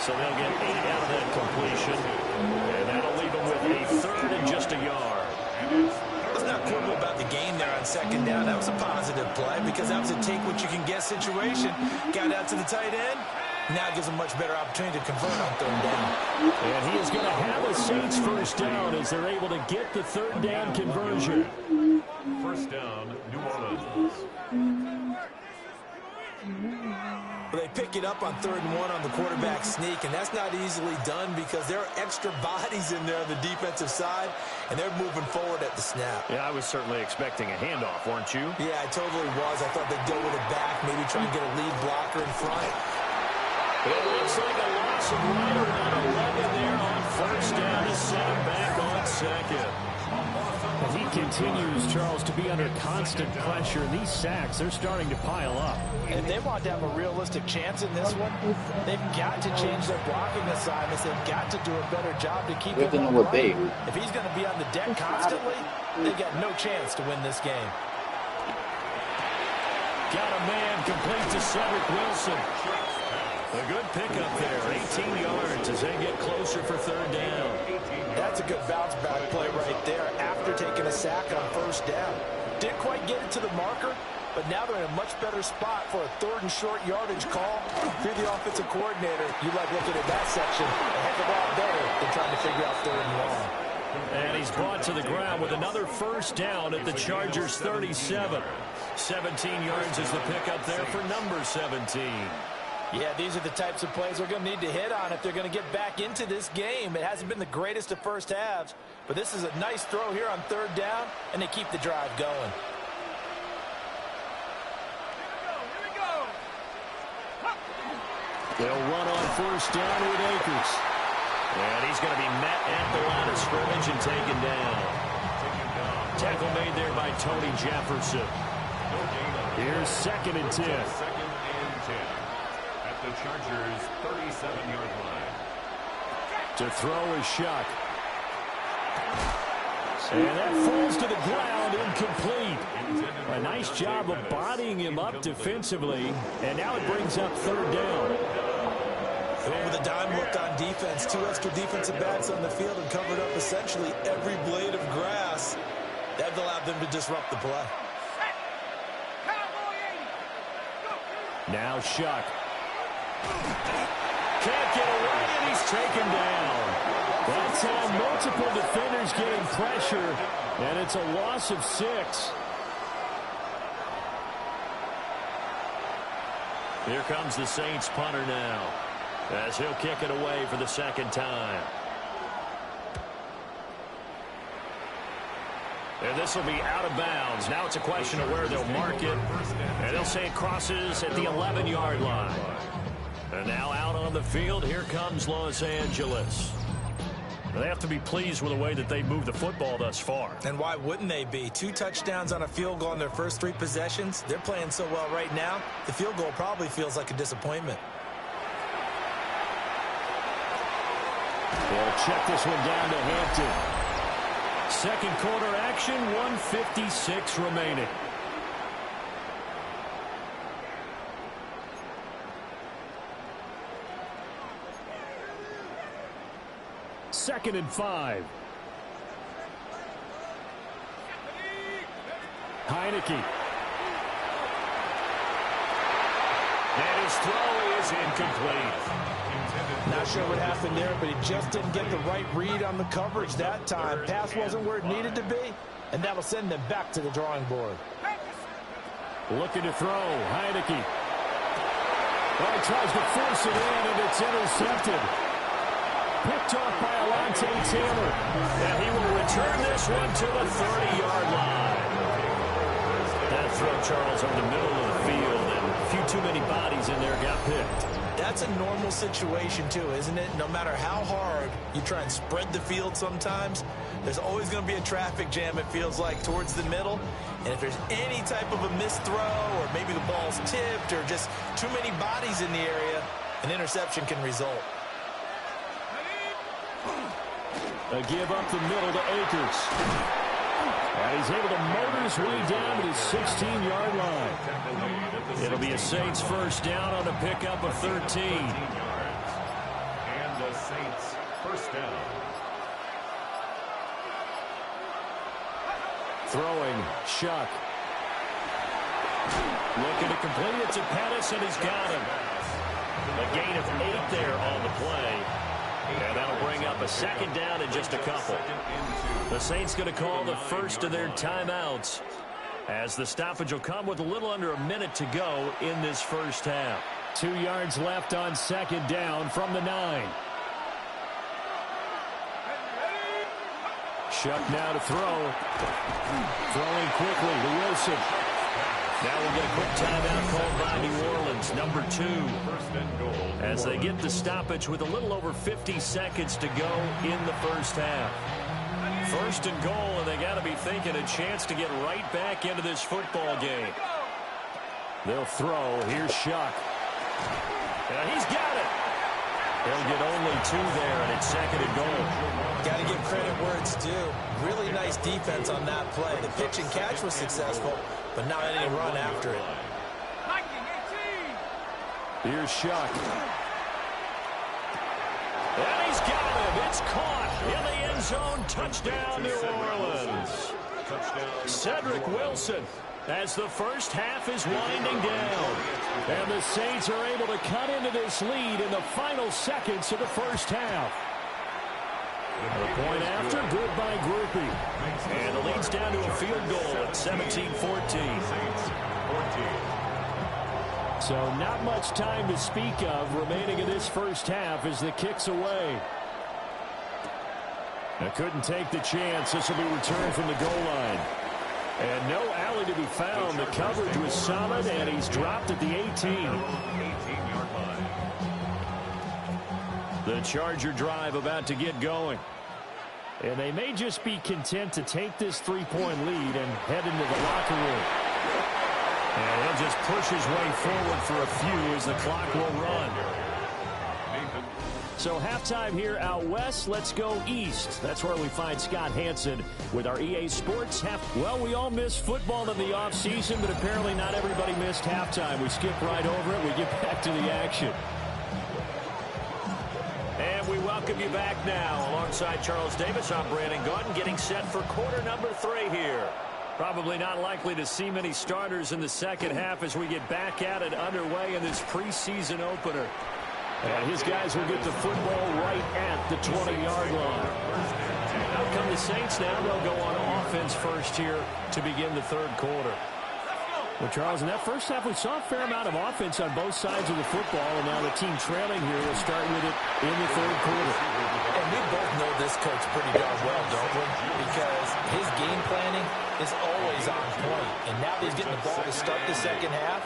So they'll get 8 out of that completion. And that'll leave them with a 3rd and just a yard. Let's not quibble about the gain there on 2nd down. That was a positive play because that was a take-what-you-can-get situation. Got out to the tight end. Now gives them much better opportunity to convert on 3rd down. And he is going to have a Saints 1st down as they're able to get the 3rd down conversion. 1st down, New Orleans. They pick it up on 3rd and 1 on the quarterback sneak, and that's not easily done because there are extra bodies in there on the defensive side, and they're moving forward at the snap. Yeah, I was certainly expecting a handoff, weren't you? Yeah, I totally was. I thought they'd go with it back, maybe try and get a lead blocker in front. It looks like a loss of right around 11 there on first down to set him back on second. And he continues, Charles, to be under constant pressure. These sacks, they're starting to pile up. And if they want to have a realistic chance in this one, they've got to change their blocking assignments. They've got to do a better job to keep him on right. If he's going to be on the deck constantly, they've got no chance to win this game. Got a man complete to Cedric Wilson. A good pickup there, 18 yards as they get closer for third down. That's a good bounce-back play right there after taking a sack on first down. Didn't quite get it to the marker, but now they're in a much better spot for a third and short yardage call. If you're the offensive coordinator, you like looking at that section a heck of a lot better than trying to figure out third and long. And he's brought to the ground with another first down at the Chargers' 37. 17 yards is the pickup there for number 17. Yeah, these are the types of plays they're going to need to hit on if they're going to get back into this game. It hasn't been the greatest of first halves, but this is a nice throw here on third down, and they keep the drive going. They'll run on first down with Akers. And he's going to be met at the line of scrimmage and taken down. Tackle made there by Tony Jefferson. Here's 2nd and 10. At the Chargers' 37-yard line. To throw is Shuck. And that falls to the ground, incomplete. A nice job of bodying him up defensively. And now it brings up third down. With a dime look on defense, 2 extra defensive backs on the field and covered up essentially every blade of grass. That allowed them to disrupt the play. Now Shuck. Can't get away, and he's taken down. That's how multiple defenders getting pressure, and it's a loss of 6. Here comes the Saints punter now, as he'll kick it away for the second time. And this will be out of bounds. Now it's a question of where they'll mark it. And they'll say it crosses at the 11-yard line. And now out on the field, here comes Los Angeles. They have to be pleased with the way that they moved the football thus far. And why wouldn't they be? 2 touchdowns on a field goal in their first 3 possessions. They're playing so well right now, the field goal probably feels like a disappointment. They'll check this one down to Hampton. Second quarter action, 1:56 remaining. Second and 5. Heineke. And his throw is incomplete. Not sure what happened there, but he just didn't get the right read on the coverage that time. Pass wasn't where it needed to be, and that'll send them back to the drawing board. Looking to throw, Heineke. Well, he tries to force it in, and it's intercepted. Picked off by Alontae Taylor. And he will return this one to the 30-yard line. That throw, Charles, over the middle of the field, and a few too many bodies in there got picked. That's a normal situation, too, isn't it? No matter how hard you try and spread the field sometimes, there's always going to be a traffic jam, it feels like, towards the middle. And if there's any type of a missed throw, or maybe the ball's tipped, or just too many bodies in the area, an interception can result. A give up the middle to Akers. And he's able to motor his way down to the 16-yard line. It'll be a Saints first down on a pickup of 13. And the Saints first down. Throwing, Shuck. Looking to complete it to Pettis, and he's got him. A gain of 8 there on the play. And that'll bring up a second down in just a couple. The Saints going to call the first of their timeouts, as the stoppage will come with a little under a minute to go in this first half. 2 yards left on second down from the 9. Shuck now to throw. Throwing quickly to Wilson. Now we'll get a quick timeout called by New Orleans, number 2. First and goal. As they get the stoppage with a little over 50 seconds to go in the first half. First and goal, and they got to be thinking a chance to get right back into this football game. They'll throw. Here's Shuck. And he's got it. They'll get only 2 there, and it's second and goal. Got to give credit where it's due. Really nice defense on that play. The pitch and catch was successful, but not any run after it. Here's Shuck. And he's got him. It's caught in the end zone. Touchdown, New Orleans. Cedric Wilson, as the first half is winding down. And the Saints are able to cut into this lead in the final seconds of the first half. The point after, good by Groupie. And the lead's down to a field goal at 17-14. So not much time to speak of remaining in this first half as the kick's away. Now couldn't take the chance. This will be returned from the goal line. And no alley to be found. The coverage was solid, and he's dropped at the 18. 18-yard line. The Charger drive about to get going. And they may just be content to take this 3-point lead and head into the locker room. And he'll just push his way forward for a few as the clock will run. So halftime here out west. Let's go east. That's where we find Scott Hansen with our EA Sports half. Well, we all missed football in the offseason, but apparently not everybody missed halftime. We skip right over it. We get back to the action. And we welcome you back now. Alongside Charles Davis, I'm Brandon Gautin, getting set for quarter number 3 here. Probably not likely to see many starters in the second half as we get back at it underway in this preseason opener. And his guys will get the football right at the 20-yard line. Out come the Saints now. They'll go on offense first here to begin the third quarter. Well, Charles, in that first half, we saw a fair amount of offense on both sides of the football, and now the team trailing here will start with it in the third quarter. And we both know this coach pretty darn well, don't we? Because his game planning is always on point. And now that he's getting the ball to start the second half,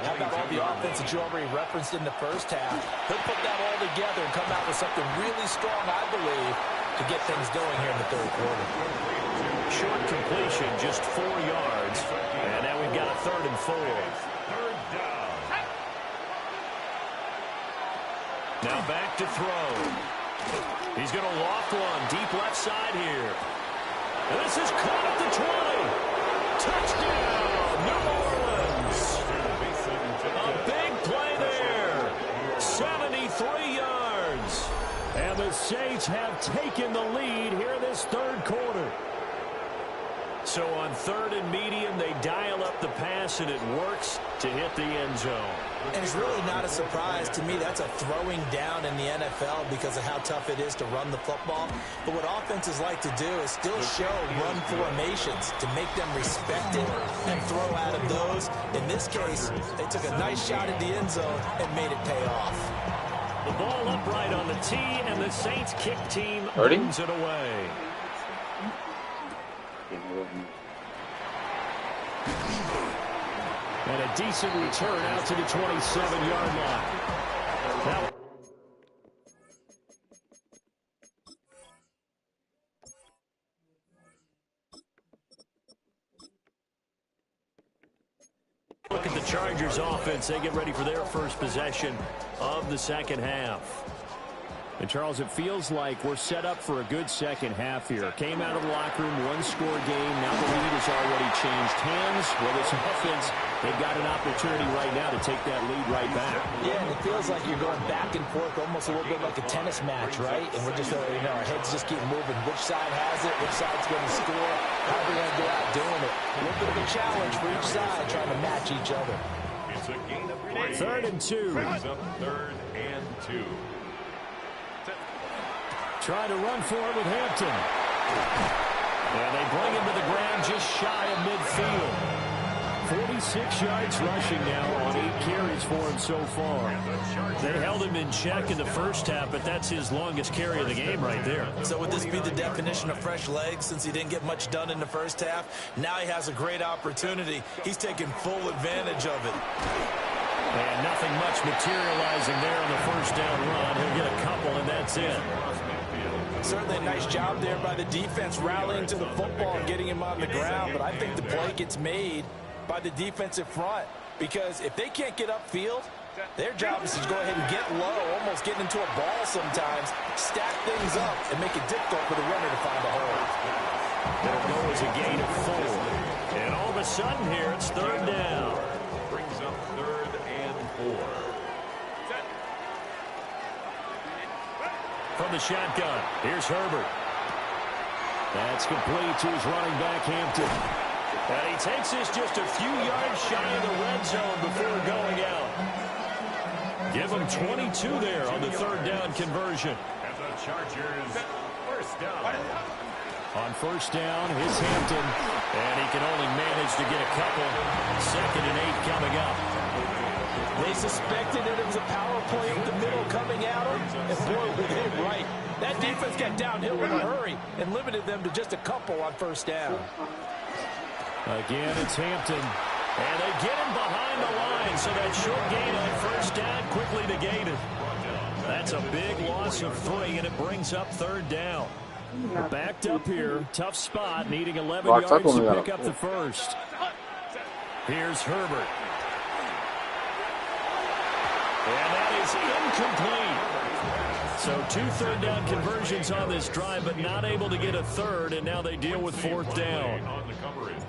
how about all the offense that you already referenced in the first half? He'll put that all together and come out with something really strong, I believe, to get things going here in the third quarter. Short completion, just 4 yards. And now we've got a 3rd and 4. Third down. Now back to throw. He's going to loft one deep left side here. And this is caught at the 20. Touchdown, New Orleans. A big play there. 73 yards. And the Saints have taken the lead here in this third quarter. So on 3rd and medium, they dial up the pass, and it works to hit the end zone. And it's really not a surprise to me. That's a throwing down in the NFL because of how tough it is to run the football. But what offenses like to do is still show run formations to make them respect it and throw out of those. In this case, they took a nice shot at the end zone and made it pay off. The ball upright on the tee, and the Saints kick team moves it away. And a decent return out to the 27-yard line. Now look at the Chargers offense. They get ready for their first possession of the second half. And, Charles, it feels like we're set up for a good second half here. Came out of the locker room, one-score game. Now the lead has already changed hands. Well, this offense, they've got an opportunity right now to take that lead right back. Yeah, and it feels like you're going back and forth, almost a little bit like a tennis match, right? And we're just, our heads just keep moving. Which side has it? Which side's going to score? How are we going to go out doing it? A little bit of a challenge for each side, trying to match each other. It's a gain of 3. 3rd and 2. Brings up 3rd and 2. Trying to run for it with Hampton. And they bring him to the ground just shy of midfield. 46 yards rushing now on 8 carries for him so far. They held him in check in the first half, but that's his longest carry of the game right there. So would this be the definition of fresh legs since he didn't get much done in the first half? Now he has a great opportunity. He's taking full advantage of it. And nothing much materializing there on the first down run. He'll get a couple, and that's it. Certainly a nice job there by the defense rallying to the football and getting him on the ground. But I think the play gets made by the defensive front, because if they can't get upfield, their job is to go ahead and get low, almost getting into a ball sometimes, stack things up, and make it difficult for the runner to find a hole. It'll go as a gain of 4. And all of a sudden here, it's third down. Brings up 3rd and 4. From the shotgun, here's Herbert. That's complete to his running back, Hampton. And he takes this just a few yards shy of the red zone before going out. Give him 22 there on the third down conversion. And the Chargers, first down. On first down, here's Hampton. And he can only manage to get a couple. 2nd and 8 coming up. They suspected that it was a power play up the middle coming at him, and boy, were they right. That defense got downhill in a hurry and limited them to just a couple on first down. Again, it's Hampton. And they get him behind the line, so that short gain on first down quickly negated. That's a big loss of 3, and it brings up third down. Backed up here, tough spot, needing 11 yards to pick up the first. Here's Herbert. And that is incomplete. So 2 third down conversions on this drive, but not able to get a third, and now they deal with 4th down. On the coverage.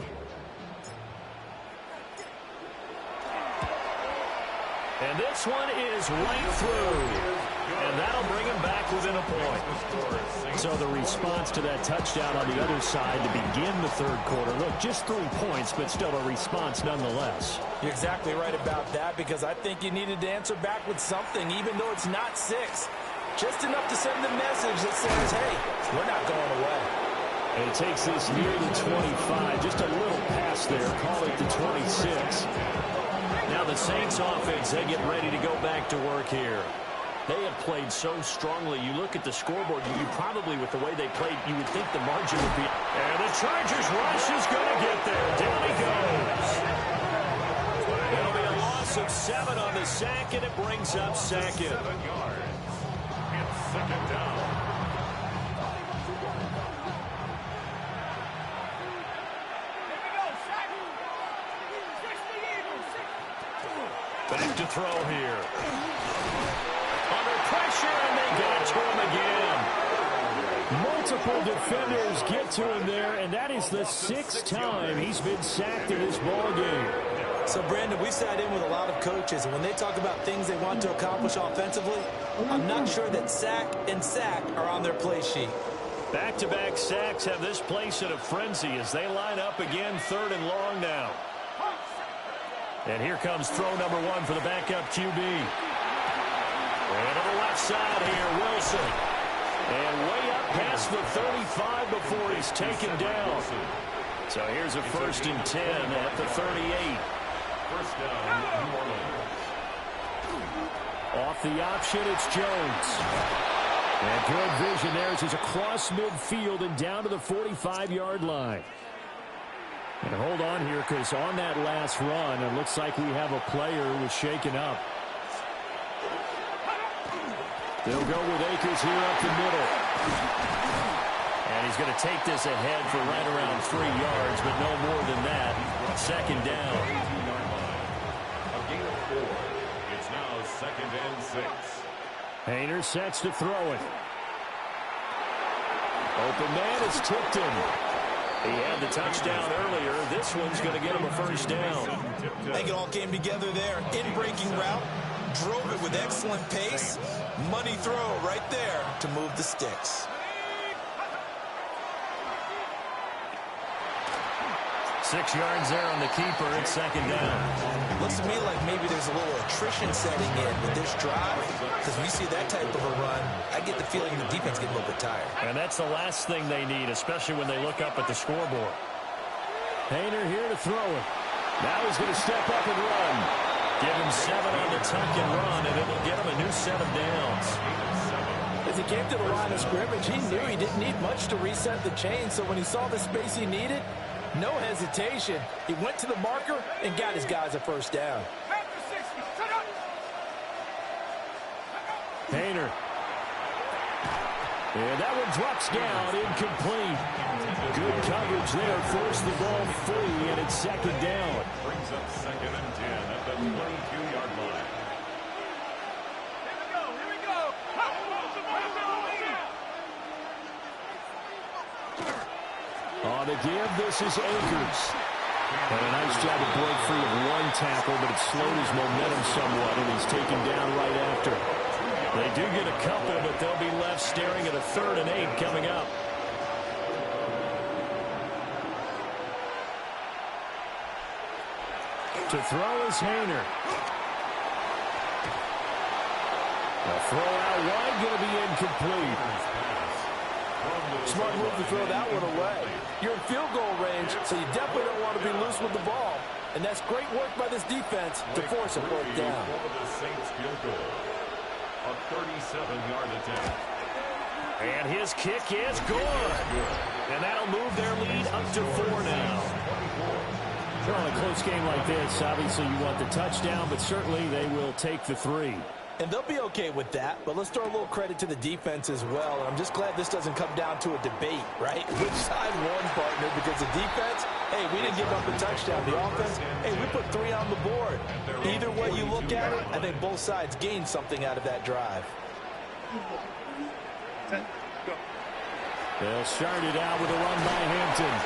And this one is right through. And that'll bring him back within a point. So the response to that touchdown on the other side to begin the third quarter. Look, just 3 points, but still a response nonetheless. You're exactly right about that, because I think you needed to answer back with something, even though it's not 6. Just enough to send the message that says, hey, we're not going away. And it takes this near the 25. Just a little pass there. Call it the 26. Now the Saints offense, they get ready to go back to work here. They have played so strongly. You look at the scoreboard, you probably, with the way they played, you would think the margin would be. And the Chargers rush is going to get there. Down he goes. It'll be a loss of 7 on the sack, and it brings up 2nd. 7 yards. It's 2nd down. Back to throw here. Under pressure, and they get it to him again. Multiple defenders get to him there, and that is the 6th time he's been sacked in this ballgame. So, Brandon, we sat in with a lot of coaches, and when they talk about things they want to accomplish offensively, I'm not sure that sack and sack are on their play sheet. Back-to-back sacks have this place in a frenzy as they line up again, 3rd and long now. And here comes throw number 1 for the backup QB. And to the left side here, Wilson. And way up past the 35 before he's taken down. So here's a 1st and 10 at the 38. First down, New Orleans. Off the option, it's Jones. And good vision there as he's across midfield and down to the 45-yard line. And hold on here, because on that last run, it looks like we have a player who was shaken up. They'll go with Akers here up the middle. And he's going to take this ahead for right around 3 yards, but no more than that. 2nd down. A gain of 4. It's now 2nd and 6. Hayner sets to throw it. Open man is tipped him. He had the touchdown earlier. This one's going to get him a 1st down. I think it all came together there. In-breaking route. Drove it with excellent pace. Money throw right there to move the sticks. 6 yards there on the keeper. It's 2nd down. Looks to me like maybe there's a little attrition setting in with this drive, because we see that type of a run, I get the feeling the defense getting a little bit tired. And that's the last thing they need, especially when they look up at the scoreboard. Hayner here to throw it. Now he's going to step up and run. Give him 7 on the tuck and run, and it'll get him a new set of downs. As he came to the line of scrimmage, he knew he didn't need much to reset the chain, so when he saw the space he needed, no hesitation. He went to the marker and got his guys a first down. Painter. And that one drops down, incomplete. Good coverage there, forced the ball free, and it's second down. Brings up 2nd and 10 at the 22-yard line. Here we go. On the give, this is Akers. And a nice job to break free of one tackle, but it slowed his momentum somewhat, and he's taken down right after. They do get a couple, but they'll be left staring at a 3rd and 8 coming up. To throw is Hayner. The throw out wide, going to be incomplete. Smart move to throw that one away. You're in field goal range, so you definitely don't want to be loose with the ball. And that's great work by this defense to force a 4th down. The Saints field goal. A 37-yard attempt. And his kick is good. And that'll move their lead up to 4 now. Well, in a close game like this, obviously you want the touchdown, but certainly they will take the 3. And they'll be okay with that, but let's throw a little credit to the defense as well. And I'm just glad this doesn't come down to a debate, right? Which side won, partner? Because the defense, hey, we didn't give up a touchdown. The offense, hey, we put 3 on the board. Either way you look at it, I think both sides gained something out of that drive. They'll start it out with a run by Hampton.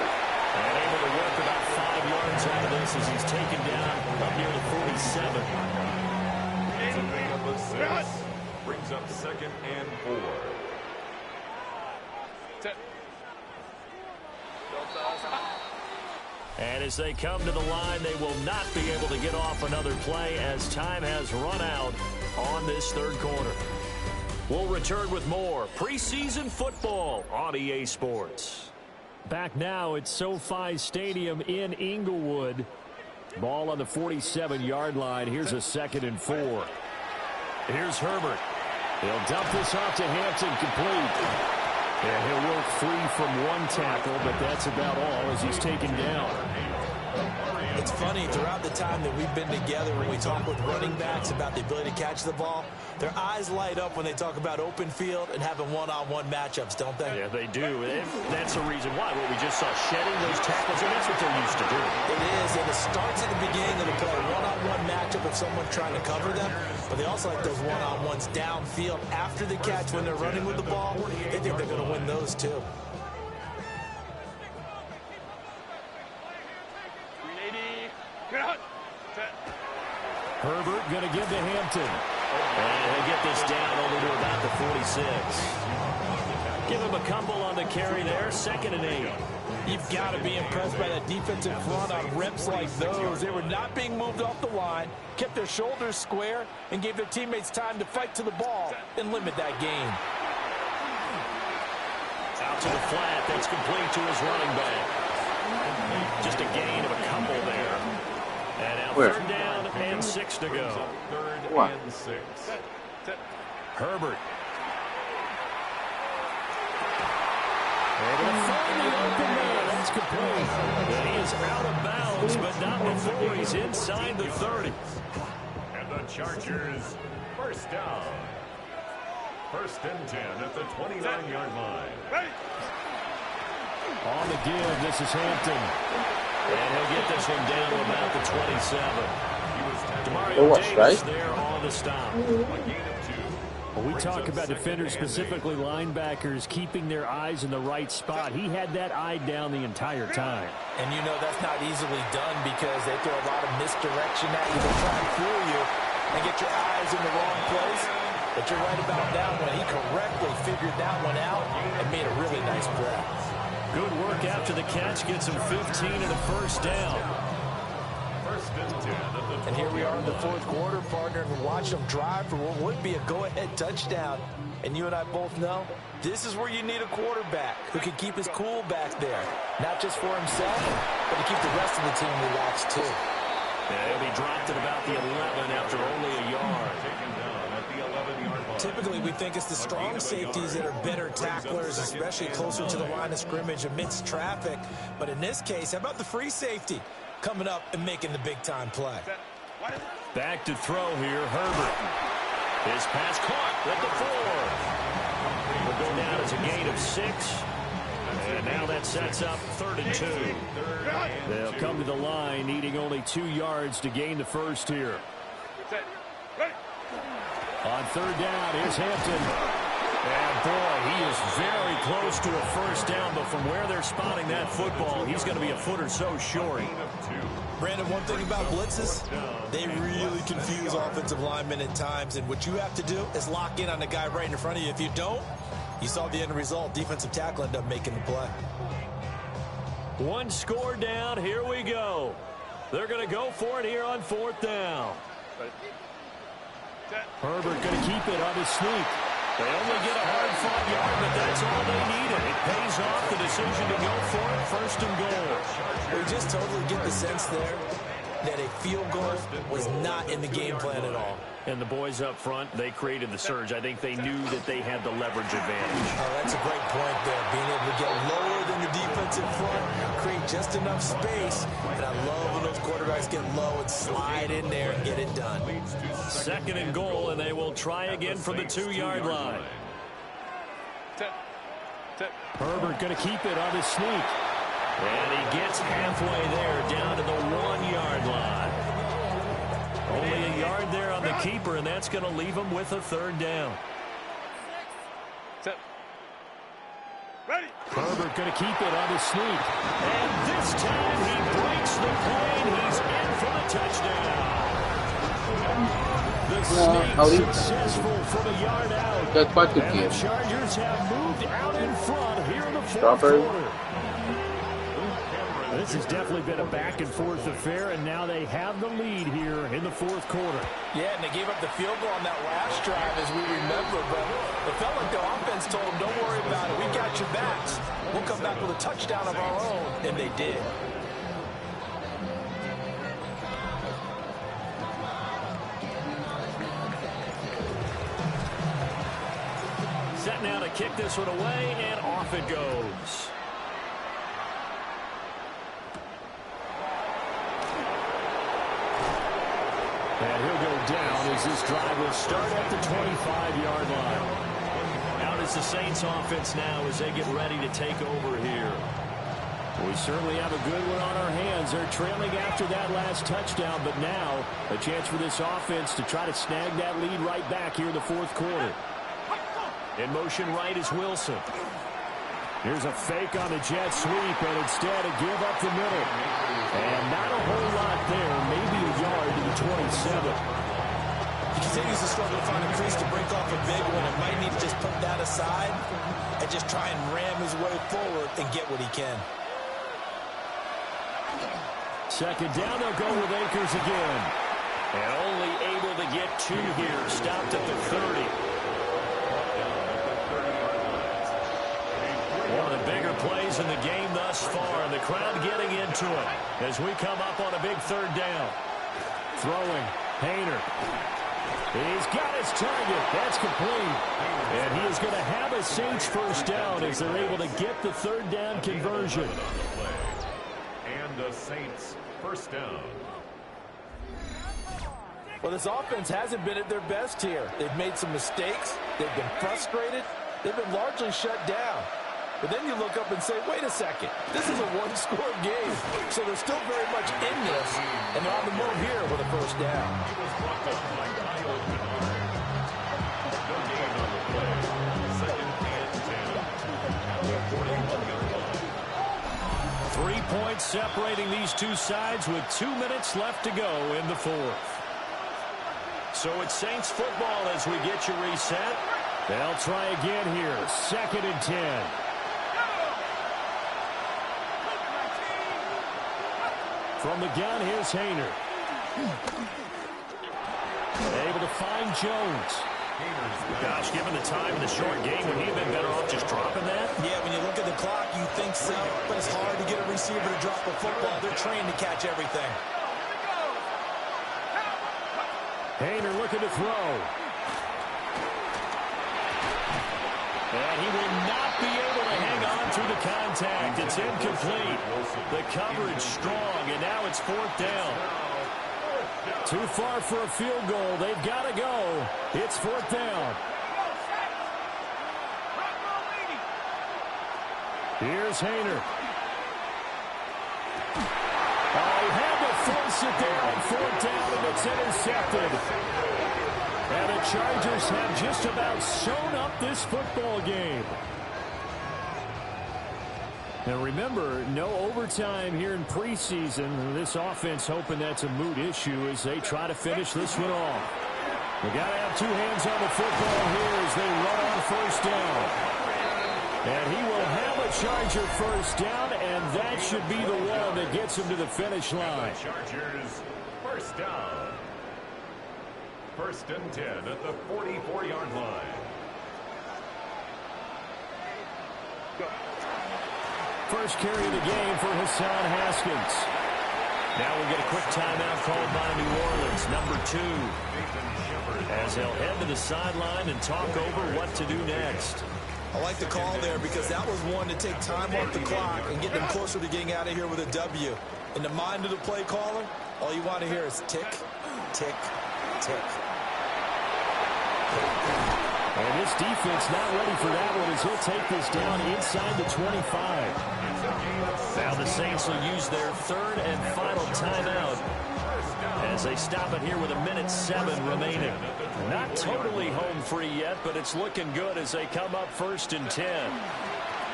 And able to work about 5 yards out of this as he's taken down up near the 47. Number 6 brings up 2nd and 4. And as they come to the line, they will not be able to get off another play as time has run out on this 3rd quarter. We'll return with more preseason football on EA Sports. Back now at SoFi Stadium in Inglewood. Ball on the 47-yard line. Here's a 2nd and 4. Here's Herbert. He'll dump this off to Hampton, complete. And he'll work free from one tackle, but that's about all as he's taken down. It's funny, throughout the time that we've been together, when we talk with running backs about the ability to catch the ball, their eyes light up when they talk about open field and having one-on-one matchups, don't they? Yeah, they do. And that's the reason why. What we just saw, shedding those tackles, and that's what they're used to doing. It is, and it starts at the beginning of the play, one-on-one matchup with someone trying to cover them, but they also like those one-on-ones downfield after the catch when they're running with the ball. They think they're going to win those, too. Herbert going to give to Hampton. And he'll get this down over to about the 46. Give him a couple on the carry there. 2nd and 8. You've got to be impressed by that defensive front on reps like those. They were not being moved off the line, kept their shoulders square, and gave their teammates time to fight to the ball and limit that gain. Out to the flat. That's complete to his running back. Just a gain of a couple there. And now 3rd down and 6 to go. 3rd and 6. Herbert. Able to find the open man. That's complete. And he is out of bounds, but not before he's inside the 30. And the Chargers, 1st down. 1st and 10 at the 29-yard line. On the give, this is Hampton. And he'll get this one down to about the 27. Demario Davis there on the stop. When we talk about defenders, specifically linebackers, keeping their eyes in the right spot, he had that eye down the entire time. And you know that's not easily done because they throw a lot of misdirection at you. They try and fool you and get your eyes in the wrong place. But you're right about that one. He correctly figured that one out and made a really nice play. Good work after the catch. Gets him 15 and a 1st down. 1st and 10 at the 20. And here we are in the 4th quarter, partner, and watch them drive for what would be a go-ahead touchdown. And you and I both know this is where you need a quarterback who can keep his cool back there. Not just for himself, but to keep the rest of the team relaxed, too. They'll be dropped at about the 11 after only a yard. Taken down at the 11-yard line. Typically, we think it's the strong safeties that are better tacklers, especially closer to the line of scrimmage amidst traffic. But in this case, how about the free safety coming up and making the big-time play? Back to throw here, Herbert. His pass caught at the 4. Will go down as a gain of 6. And now that sets up 3rd and 2. They'll come to the line, needing only 2 yards to gain the first here. On 3rd down, here's Hampton. And boy, he is very close to a first down, but from where they're spotting that football, he's going to be a foot or so short. Brandon, one thing about blitzes, they really confuse offensive linemen at times, and what you have to do is lock in on the guy right in front of you. If you don't, you saw the end result. Defensive tackle ended up making the play. 1 score down. Here we go. They're going to go for it here on 4th down. Herbert going to keep it on his sneak. They only get a hard-fought yard, but that's all they needed. It pays off the decision to go for it, 1st and goal. We just totally get the sense there that a field goal was not in the game plan at all. And the boys up front, they created the surge. I think they knew that they had the leverage advantage. Oh, that's a great point there. Being able to get lower than the defensive front, create just enough space. And I love when those quarterbacks get low and slide in there and get it done. 2nd and goal, and they will try again from the 2-yard line. Herbert going to keep it on his sneak. And he gets halfway there, down to the 1-yard line. Only a yard there on the keeper, and that's going to leave him with a 3rd down. Herbert going to keep it on his sneak. And this time he breaks the plane. He's in for the touchdown. The sneak successful from a yard out. And the Chargers have moved out in front here in the 4th quarter. This has definitely been a back-and-forth affair, and now they have the lead here in the 4th quarter. Yeah, and they gave up the field goal on that last drive, as we remember, but it felt like the offense told them, don't worry about it, we got your backs. We'll come back with a touchdown of our own, and they did. Set now to kick this one away, and off it goes. And he'll go down as this drive will start at the 25-yard line. Out is the Saints offense now as they get ready to take over here. We certainly have a good one on our hands. They're trailing after that last touchdown, but now a chance for this offense to try to snag that lead right back here in the 4th quarter. In motion right is Wilson. Here's a fake on the jet sweep, and instead a give up the middle. And not a whole lot there, maybe a yard to the 27. He continues to struggle to find a crease to break off a big one, and might need to just put that aside and just try and ram his way forward and get what he can. 2nd down, they'll go with Akers again. And only able to get 2 here, stopped at the 30. One of the bigger plays in the game thus far, and the crowd getting into it as we come up on a big 3rd down. Throwing, Hayner. He's got his target. That's complete. And he is going to have a Saints 1st down as they're able to get the 3rd down conversion. And the Saints 1st down. Well, this offense hasn't been at their best here. They've made some mistakes. They've been frustrated. They've been largely shut down. But then you look up and say, wait a second, this is a 1-score game. So they're still very much in this, and they're on the move here with a 1st down. 3 points separating these two sides with 2 minutes left to go in the 4th. So it's Saints football as we get you reset. They'll try again here, 2nd and 10. From the gun, here's Hayner. Able to find Jones. Gosh, given the time in the short game, would he have been better off just dropping that? Yeah, when you look at the clock, you think so, but it's hard to get a receiver to drop a football. They're trained to catch everything. Hainer looking to throw. And he will not be able to hang on through the contact. It's incomplete. The coverage strong, and now it's 4th down. Too far for a field goal. They've got to go. It's 4th down. Here's Hainer. Oh, he had to force it there on 4th down, and it's intercepted. And the Chargers have just about sewn up this football game. Now remember, no overtime here in preseason. This offense hoping that's a moot issue as they try to finish this one off. They got to have 2 hands on the football here as they run on 1st down. And he will have a Charger 1st down, and that should be the one that gets him to the finish line. Chargers 1st down. 1st and 10 at the 44-yard line. First carry of the game for Hassan Haskins. Now we'll get a quick timeout called by New Orleans, number 2. As they'll head to the sideline and talk over what to do next. I like the call there because that was one to take time off the clock and get them closer to getting out of here with a W. In the mind of the play caller, all you want to hear is tick, tick, tick. And this defense not ready for that one as he'll take this down inside the 25. Now the Saints will use their 3rd and final timeout as they stop it here with 1:07 remaining. Not totally home free yet, but it's looking good as they come up 1st and 10.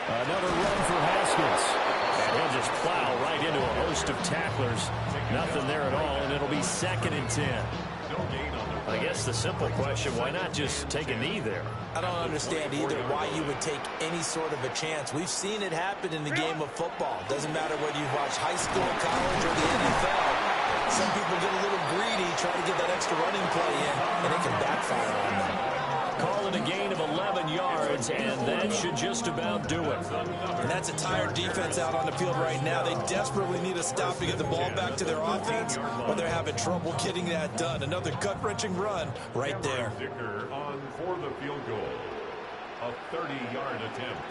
Another run for Haskins. And he'll just plow right into a host of tacklers. Nothing there at all, and it'll be 2nd and 10. I guess the simple question, why not just take a knee there? I don't understand either why you would take any sort of a chance. We've seen it happen in the game of football. Doesn't matter whether you watch high school, college, or the NFL. Some people get a little greedy, try to get that extra running play in, and it can backfire on them. Call it a gain of 11 yards, and that should just about do it. And that's a tired defense out on the field right now. They desperately need a stop to get the ball back to their offense, or they're having trouble getting that done. Another gut-wrenching run right there. Dicker on for the field goal. A 30-yard attempt.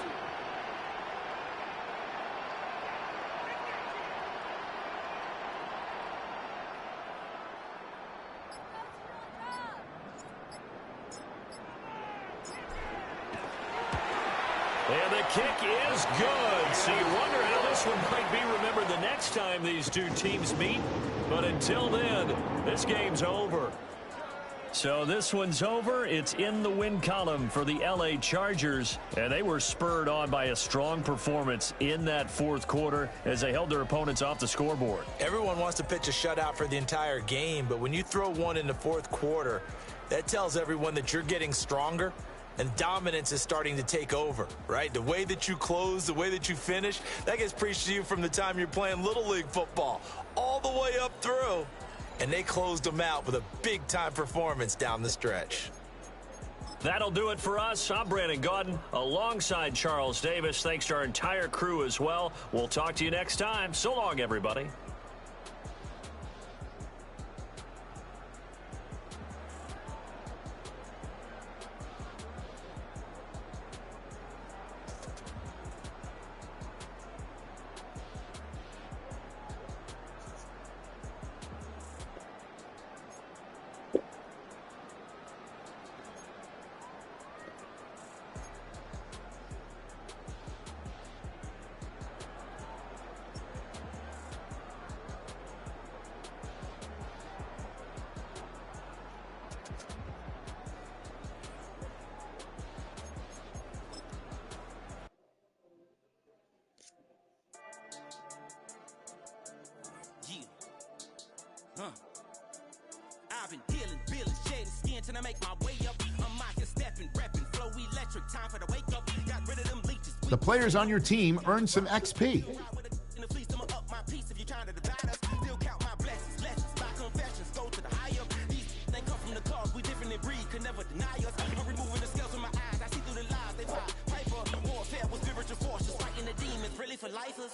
And the kick is good. So you wonder how this one might be remembered the next time these two teams meet. But until then, this game's over. So this one's over. It's in the win column for the LA Chargers. And they were spurred on by a strong performance in that 4th quarter as they held their opponents off the scoreboard. Everyone wants to pitch a shutout for the entire game, but when you throw one in the 4th quarter, that tells everyone that you're getting stronger. And dominance is starting to take over, right? The way that you close, the way that you finish, that gets preached to you from the time you're playing Little League football all the way up through. And they closed them out with a big-time performance down the stretch. That'll do it for us. I'm Brandon Gaudin alongside Charles Davis. Thanks to our entire crew as well. We'll talk to you next time. So long, everybody. I've been dealing, billing, shedding skin till I make my way up. I'm out here stepping, repping, flow electric, time for the wake up. Got rid of them leeches. The players on your team earn some XP. For lifers,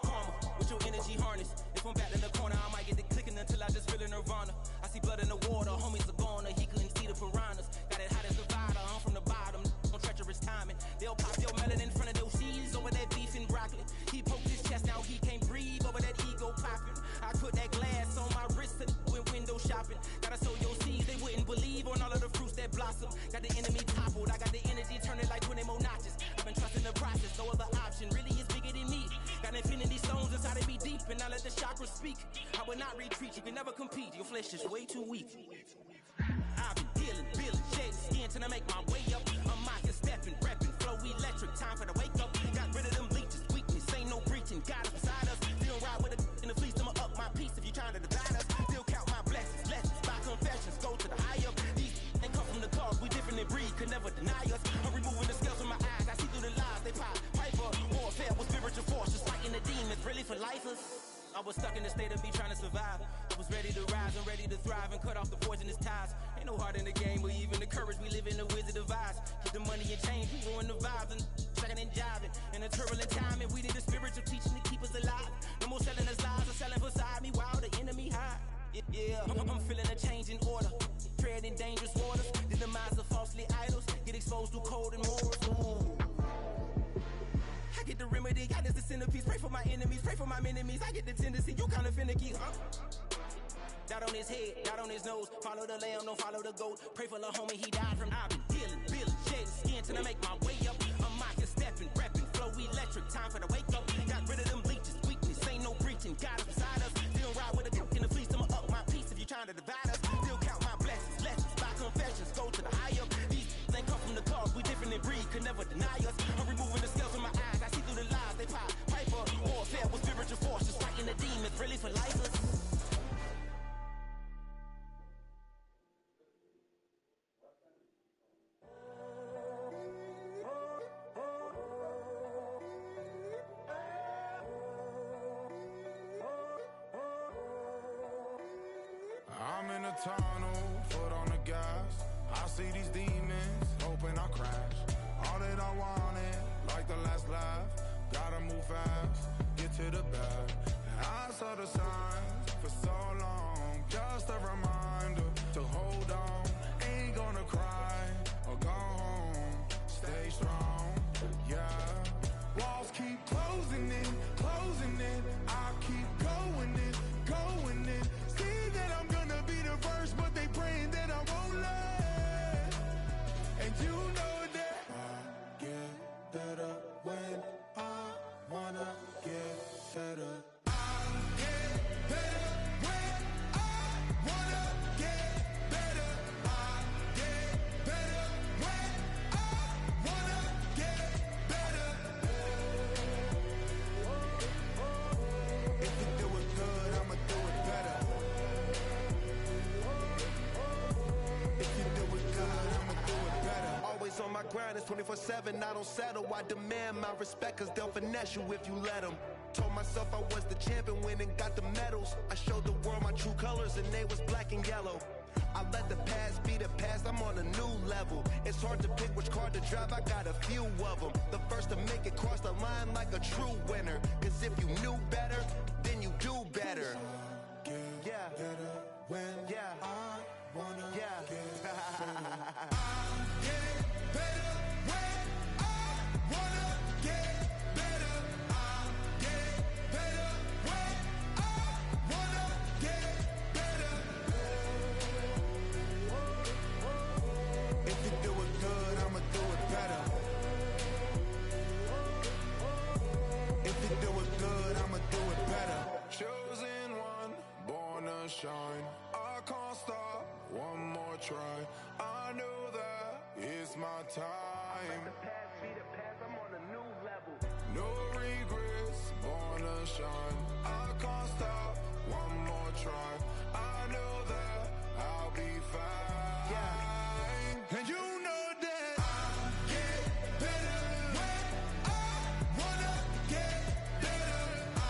karma with your energy harness. If I'm back in the corner, I might get the Clicking until I just feel in nirvana. I see blood in the water, homies are gone, he couldn't see the piranhas. Got it hot as Nevada, I'm from the bottom, no treacherous timing. They'll pop your melon in front of those seeds over that beef and broccoli. He poked his chest, now he can't breathe over that ego popping. I put that glass on my wrist and went window shopping. Gotta sow your seeds, they wouldn't believe on all of the fruits that blossom. Got the enemy toppled, I got the energy turning like 20 more notches. I've been trusting the process, no other option really is bigger than me. Got infinity stones inside of me deep, and I let the chakras speak. I will not retreat, you can never compete, your flesh is way too weak. I've been dealing, shedding skin till I make my way up. I'm mocking, stepping, repping, flow electric, time for the wake up. Got rid of them bleachers, weakness, ain't no breaching, got us beside us. Still ride with a in the fleece, I'ma up my piece if you trying to divide us. Still count my blessings, lessons, by confessions, go to the high up. These ain't come from the cause, we different in breed, could never deny us. I'm removing the scales from my eyes, I see through the lies, they pop. Piper, warfare with spiritual force, just fighting the demons, really for lifers. I was stuck in the state of me trying to survive. I was ready to rise and ready to thrive and cut off the poisonous ties. Ain't no heart in the game or even the courage. We live in the Wizard of Oz. Get the money and change, we ruin the vibes and second and jiving. In a turbulent time, and we need a spiritual teaching to keep us alive. No more selling us lies or selling beside me while the enemy hide. Yeah, I'm feeling a change in order. Treading dangerous waters. The demise of falsely idols. Get exposed to cold and morals. Ooh. I get the remedy, God is the centerpiece. Pray for my enemies, pray for my enemies. I get the tendency, you kinda finicky, huh? Dot on his head, dot on his nose. Follow the lamb, don't follow the goat. Pray for the homie, he died from. I've been dealing, shedding skin till I make my way up. I'm mocking, stepping, repping, flow electric. Time for the wake up. Got rid of them bleachers, weakness, ain't no breaching. God is beside us. Still ride with a cook in the fleece, I'ma up my piece if you trying to divide us. Still count my blessings, lessons, by confessions, go to the high up. These ain't come from the cause, we different in breed, could never deny us. I'm removing the scales from my eyes, I see through the lies, they pop. Piper, warfare with spiritual force, just fighting the demons, really for lifers. I'm in a tunnel, foot on the gas. I see these demons, hoping I crash. All that I wanted, like the last laugh. Gotta move fast, get to the bag. And I saw the signs for so long. Just a reminder to hold on. Ain't gonna cry or go home. Stay strong, yeah. Walls keep closing in, closing in. I keep going in, going in. See that I'm gonna be the first, but they praying that I won't let. And you know that I get better when I wanna get better. I get better when I wanna get better. I get better when I wanna get better. If you do it good, I'ma do it better. If you do it good, I'ma do it better. Always on my grind, it's 24/7, I don't settle. I demand my respect, cause they'll finesse you if you let them. Told myself I was the champion, went and got the medals. I showed the world my true colors and they was black and yellow. I let the past be the past, I'm on a new level. It's hard to pick which car to drive, I got a few of them. The first to make it cross the line like a true winner. Cause if you knew better, then you do better. Yeah, better when I wanna get better. Chosen one, born to shine. I can't stop, one more try. I know that it's my time. I'm on a new level. No regrets, born to shine. I can't stop, one more try. I know that I'll be fine. Yeah. And you know that I get better when I wanna get better. I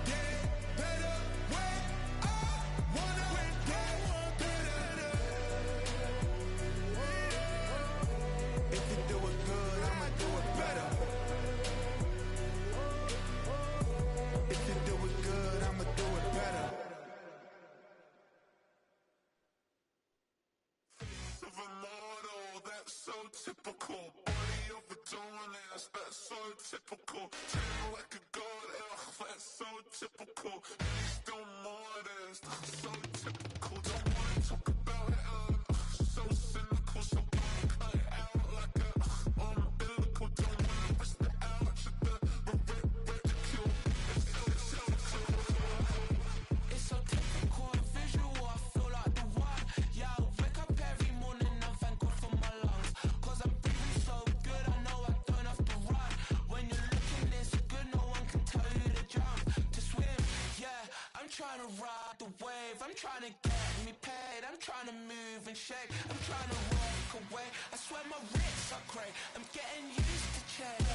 get better when I wanna get better. If you do it good, typical. Body of a dominance, that's so typical. Tail like a god, that's so typical. He's still modest, so typical. Don't wanna talk about it, so cynical. So cut it out like a umbilical. Don't wanna risk the ouch of the ridicule. It's so typical and visual, I feel like the one. Yeah, I wake up every morning and thank God for my lungs. Cause I'm breathing so good, I know I don't have to run. When you're looking this good, no one can tell you to jump, to swim. Yeah, I'm trying to ride the wave, I'm trying to get me paid, I'm trying to move and shake, I'm trying to walk away. I swear my wrists are great, I'm getting used to change.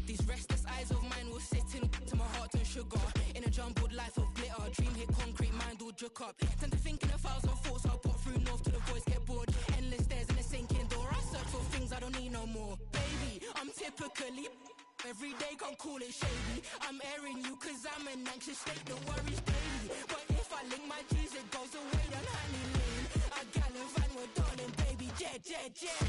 These restless eyes of mine will sit in to my heart and sugar. In a jumbled life of glitter, dream hit concrete, mind will jerk up. Tend to think in 1,000 thoughts, I'll pop through north to the voice, get bored. Endless stairs in a sinking door, I search for things I don't need no more. Baby, I'm typically every day can't call it shady. I'm airing you cause I'm an anxious state that worries daily. But if I link my G's, it goes away, then honey lean. I gallivant with darling, baby, jet, jet, jet.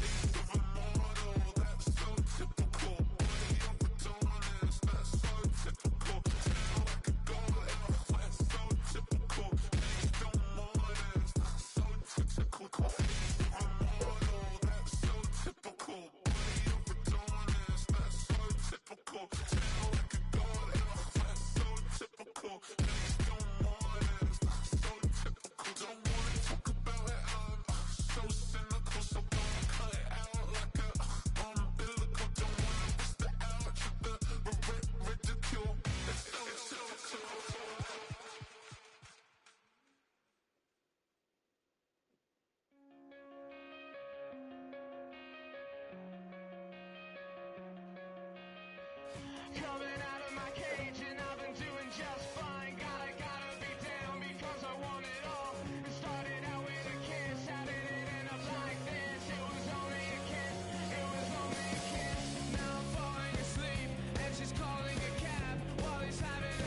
Coming out of my cage and I've been doing just fine. Gotta be down because I want it all. It started out with a kiss, how did it end up like this? It was only a kiss, it was only a kiss. Now I'm falling asleep and she's calling a cab while he's having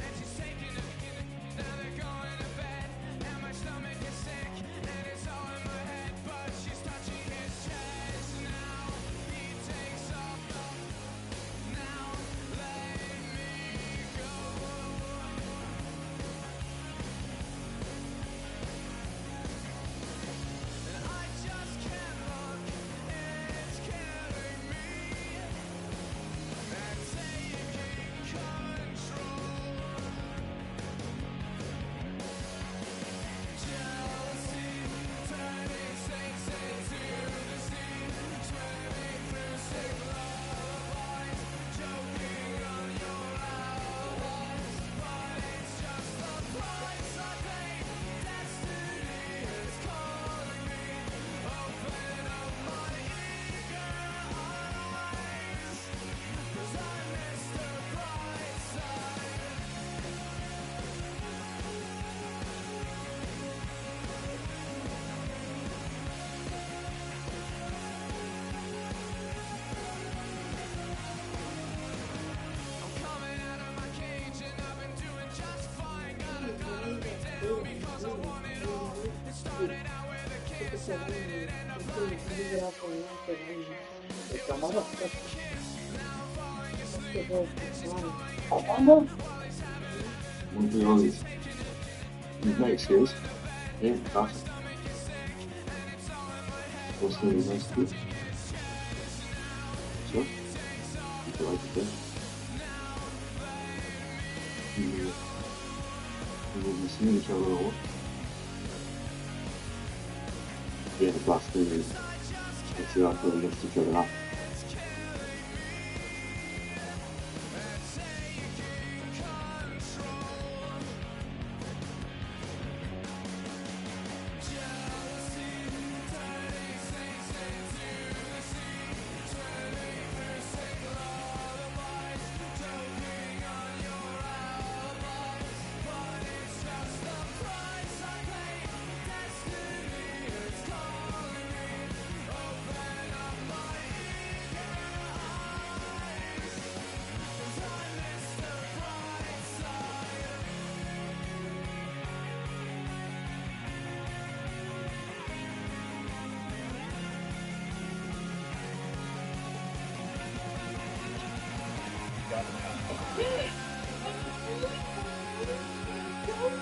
and she's taking a now they're going to bed and my stomach is sick and it's all in my head, but she's touching his chest. Now he takes off. Now let me go. And I just can't look, it's killing me. And taking control. Jealousy turning saints into the sea, swimming through sick lullabies, choking on your alibis. But it's just the price I pay. Destiny is calling me. Open up my eager eyes, 'cause I miss the bright side. I'm coming out of my cage and I've been doing just fine. Gotta be down because I want it all. It started out with a kiss, how did it end up like this? It was only a kiss, now I'm falling asleep and she's calling a cab while he's having One thing on these night skills, yeah, that's what's going to be nice to do. So, if you like it there, we will be seeing each other a lot. Yeah, the last thing is, let's see how far against each other now. jealousy turning saints into the sea, swimming through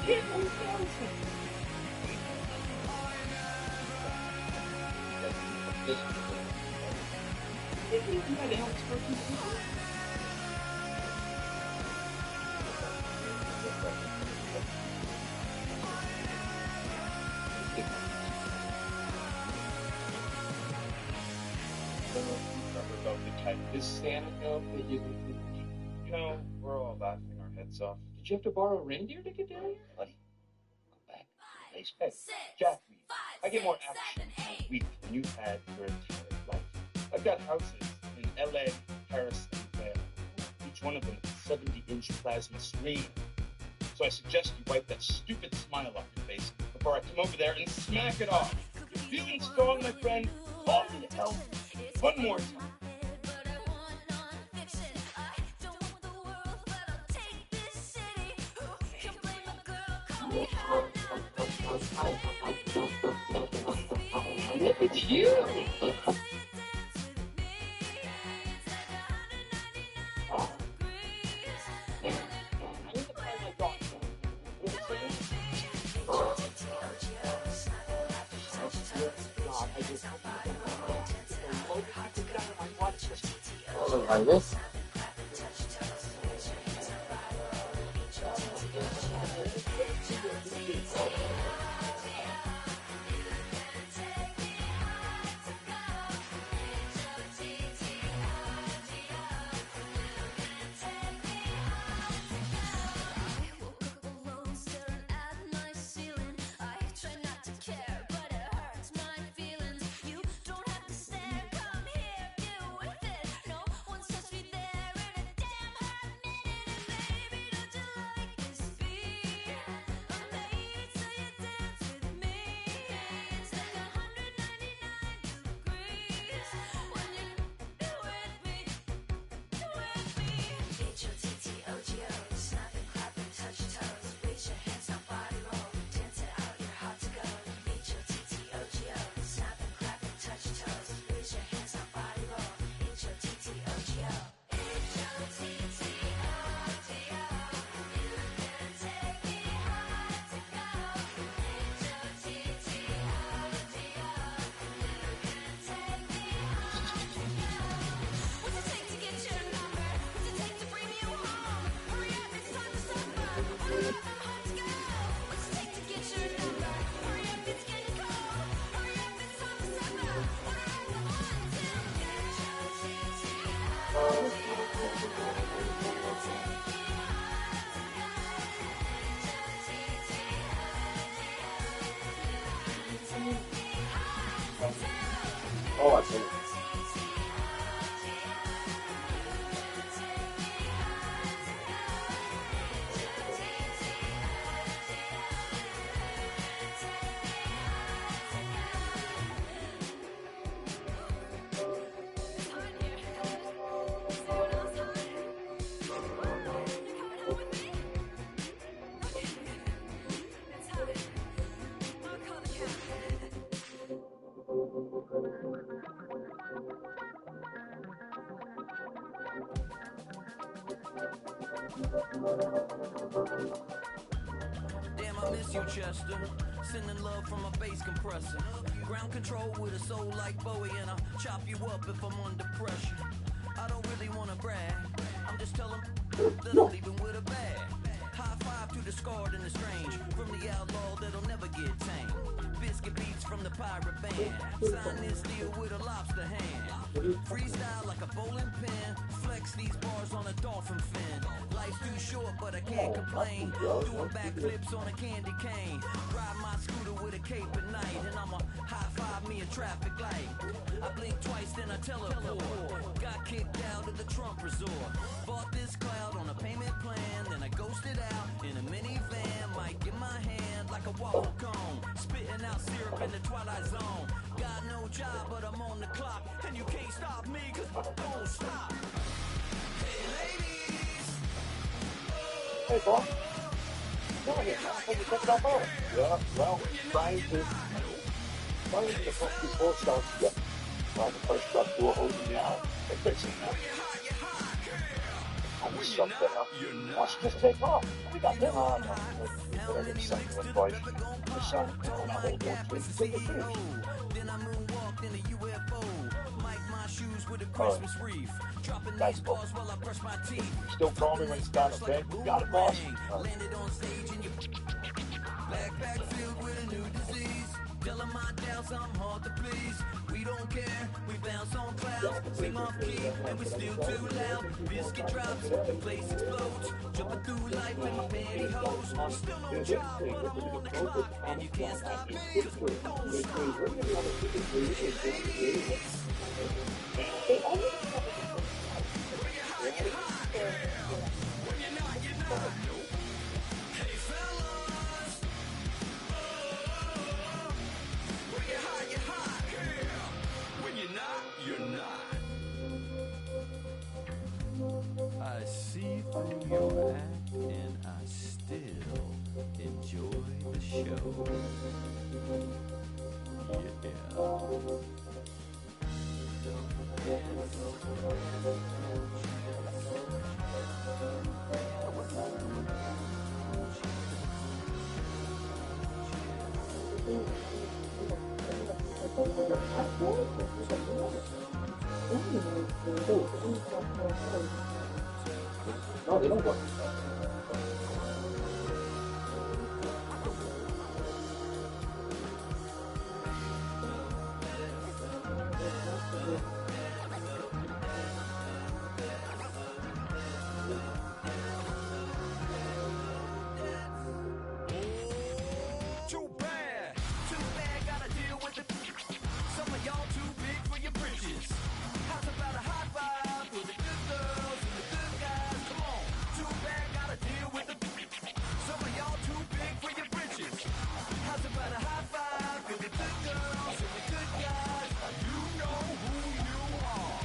About the type. Does Santa know that you know, we're all laughing our heads off. Did you have to borrow a reindeer to get down here? Buddy, go back. Nice pet. Jack me. I get more action a week than you've had your entire life. I've got houses in LA, Paris, and Vail. Each one of them is a 70-inch plasma screen. So I suggest you wipe that stupid smile off your face before I come over there and smack it off. You're feeling strong, my friend? Call me help. One more time. It's you! Like this? Oh, I see. Damn, I miss you, Chester. Sending love from a bass compressor. Ground control with a soul like Bowie, and I'll chop you up if I'm under pressure. I don't really want to brag. I'm just telling that I'm leaving with a bag. High five to the scarred and the strange. From the outlaw that'll never get tamed. Biscuit beats from the pirate band. Sign this deal with a lobster hand. Freestyle like a bowling pin. Flex these bars on a dolphin fin. Life's too short, but I can't complain. Doing backflips on a candy cane. Ride my scooter with a cape at night. And I'ma high five me a traffic light. I blink twice, then I teleport. Got kicked out of the Trump resort. Bought this cloud on a payment plan. Then I ghosted out in a minivan. Might get my hand like a waffle cone. Spitting out syrup in the twilight zone. Got no job, but I'm on the clock. And you can't stop me, cause I don't stop. Hey, ladies. Hey, boss. Come here. Can you check it out? Yeah, well, trying to put this whole stuff together. Well, the first stuff to a whole now. They're fixing that. stuff there. Why should just take off? We got them on. Whatever the second one was. The sun. Hold on. Take a fish. Nice ball. Still call me when it's done, okay? Got it, boss. Backpack filled with a new disease. Telling my doubts I'm hard to please. We don't care, we bounce on clouds. Sing off key, and we still too loud. Biscuit drops, the place explodes. Jumping through life in my pantyhose. Still no joke, and you can't stop me. Don't Hey fellas, when you're hot, you're hot. Yeah. When you're not, you're not. I see through your act and I still enjoy the show. No, they don't work. Too bad, gotta deal with it. Some of y'all too big for your britches. How's about a high five for the good girls and the good guys? Come on, too bad, gotta deal with it. Some of y'all too big for your britches. How's about a high five for the good girls and the good guys? You know who you are.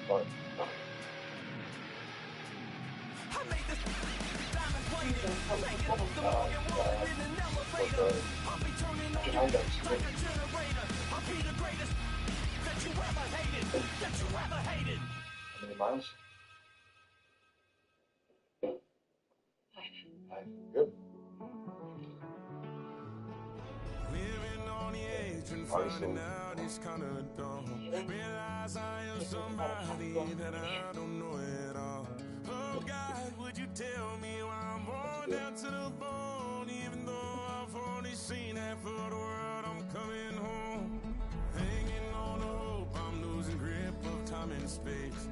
But I made this diamond plated. I make it off the Morgan Wallen in an elevator. I'll be turning on you like a generator. I'll be the greatest that you ever hated. That you ever hated. how many miles? 5. Good. Living on the edge and finding out it's kind of dumb. Realize I am somebody that I don't know at all. Oh God, would you tell me why I'm worn down to the bone? Even though I've only seen half of the world, I'm coming home. Hanging on the hope, I'm losing grip of time and space.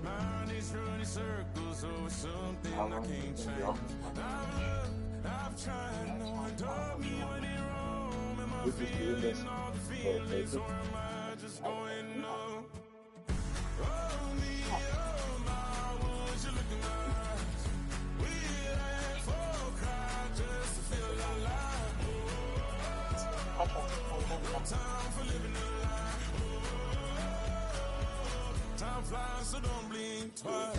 Mind is running circles over something I can't change. I've tried, no one told me when it wrong. Am I feeling all the feelings, or am I just going numb? Oh me, oh my, would you look in my eyes? We'd have full cry just to feel alive. No time for living a lie. Time flies, so don't blink twice.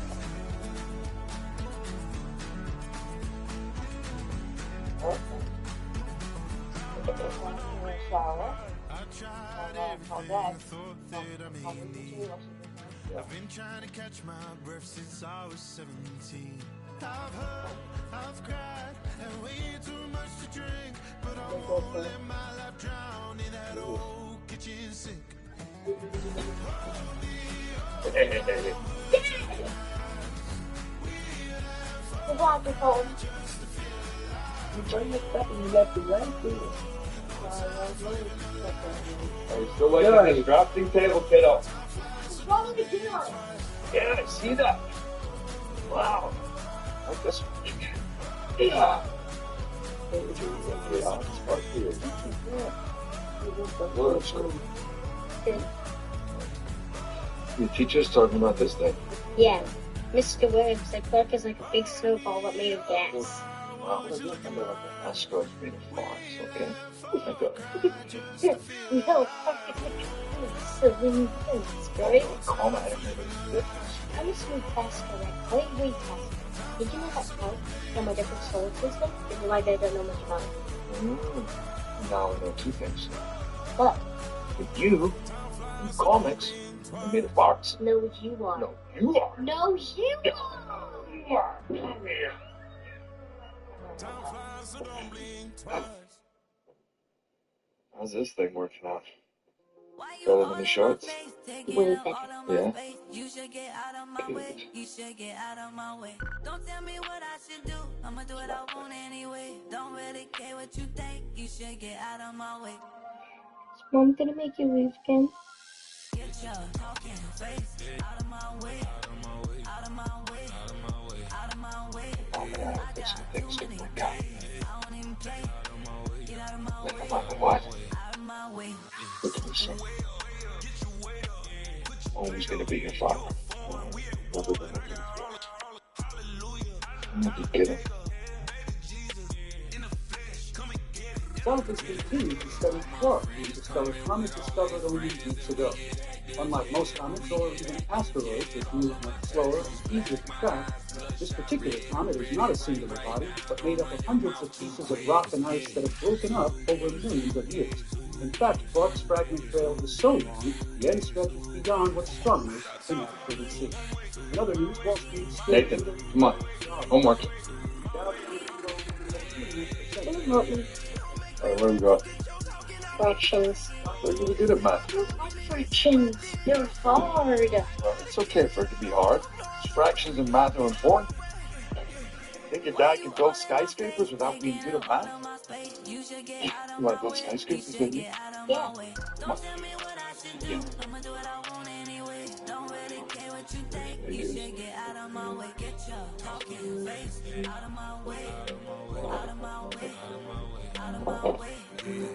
I've been trying to catch my breath since I was 17. I've heard, I've cried, and way too much to drink, but I won't let my life drown in that old kitchen sink. You bring this up and you left the right here. Are you still waiting on this drafting table, kiddo? Yeah, I see that. Wow. Like this. Yeah. Your teacher's talking about this thing. Yeah. Mr. Williams said Clark is like a big snowball but made of gas. Wow. Asteroids made of fox, okay? Like No. Silly things, right? comma, I don't know what it is. I just need faster, like way faster. Did you know that cows from a different solar system? This is why they don't know much about it. Now I know two things. What? That you, in comics, are made of parts. No, you are. No, you are. No, you are. You are. Come here. How's this thing working out? Better than the shorts? Way better. Yeah. You should get out of my way. You should get out of my way. Don't tell me what I should do. I'ma do what I want anyway. Don't really care what you think. You should get out of my way. Is Mom gonna make you leave again? Get your talking face out of my way. Out of my way. Out of my way. I got too many days. I don't even play. Get out of my way. What? Out of my way. Look at me, son. Always gonna be your father. Other than a baby. I'm not kidding. Scientists continue to study quarks and discover comets discovered only weeks ago. Unlike most comets or even asteroids which move much slower and easier to track, this particular comet is not a singular body, but made up of hundreds of pieces of rock and ice that have broken up over millions of years. In fact, Clark's fragment trail is so long, the end stretches beyond what astronomers can actually see. In other news, Wall Street still... Nathan, come on. Homework. Alright, where we go? Fractions. We're really good at math. Fractions. They're hard. Well, it's okay for it to be hard. Fractions and math are important. Think your dad can build skyscrapers without being good at math? You want to build skyscrapers with me? Yeah. Come on. Yeah. You should get out of my way. Get your talking face out of my way. Out of my way. Out of my way.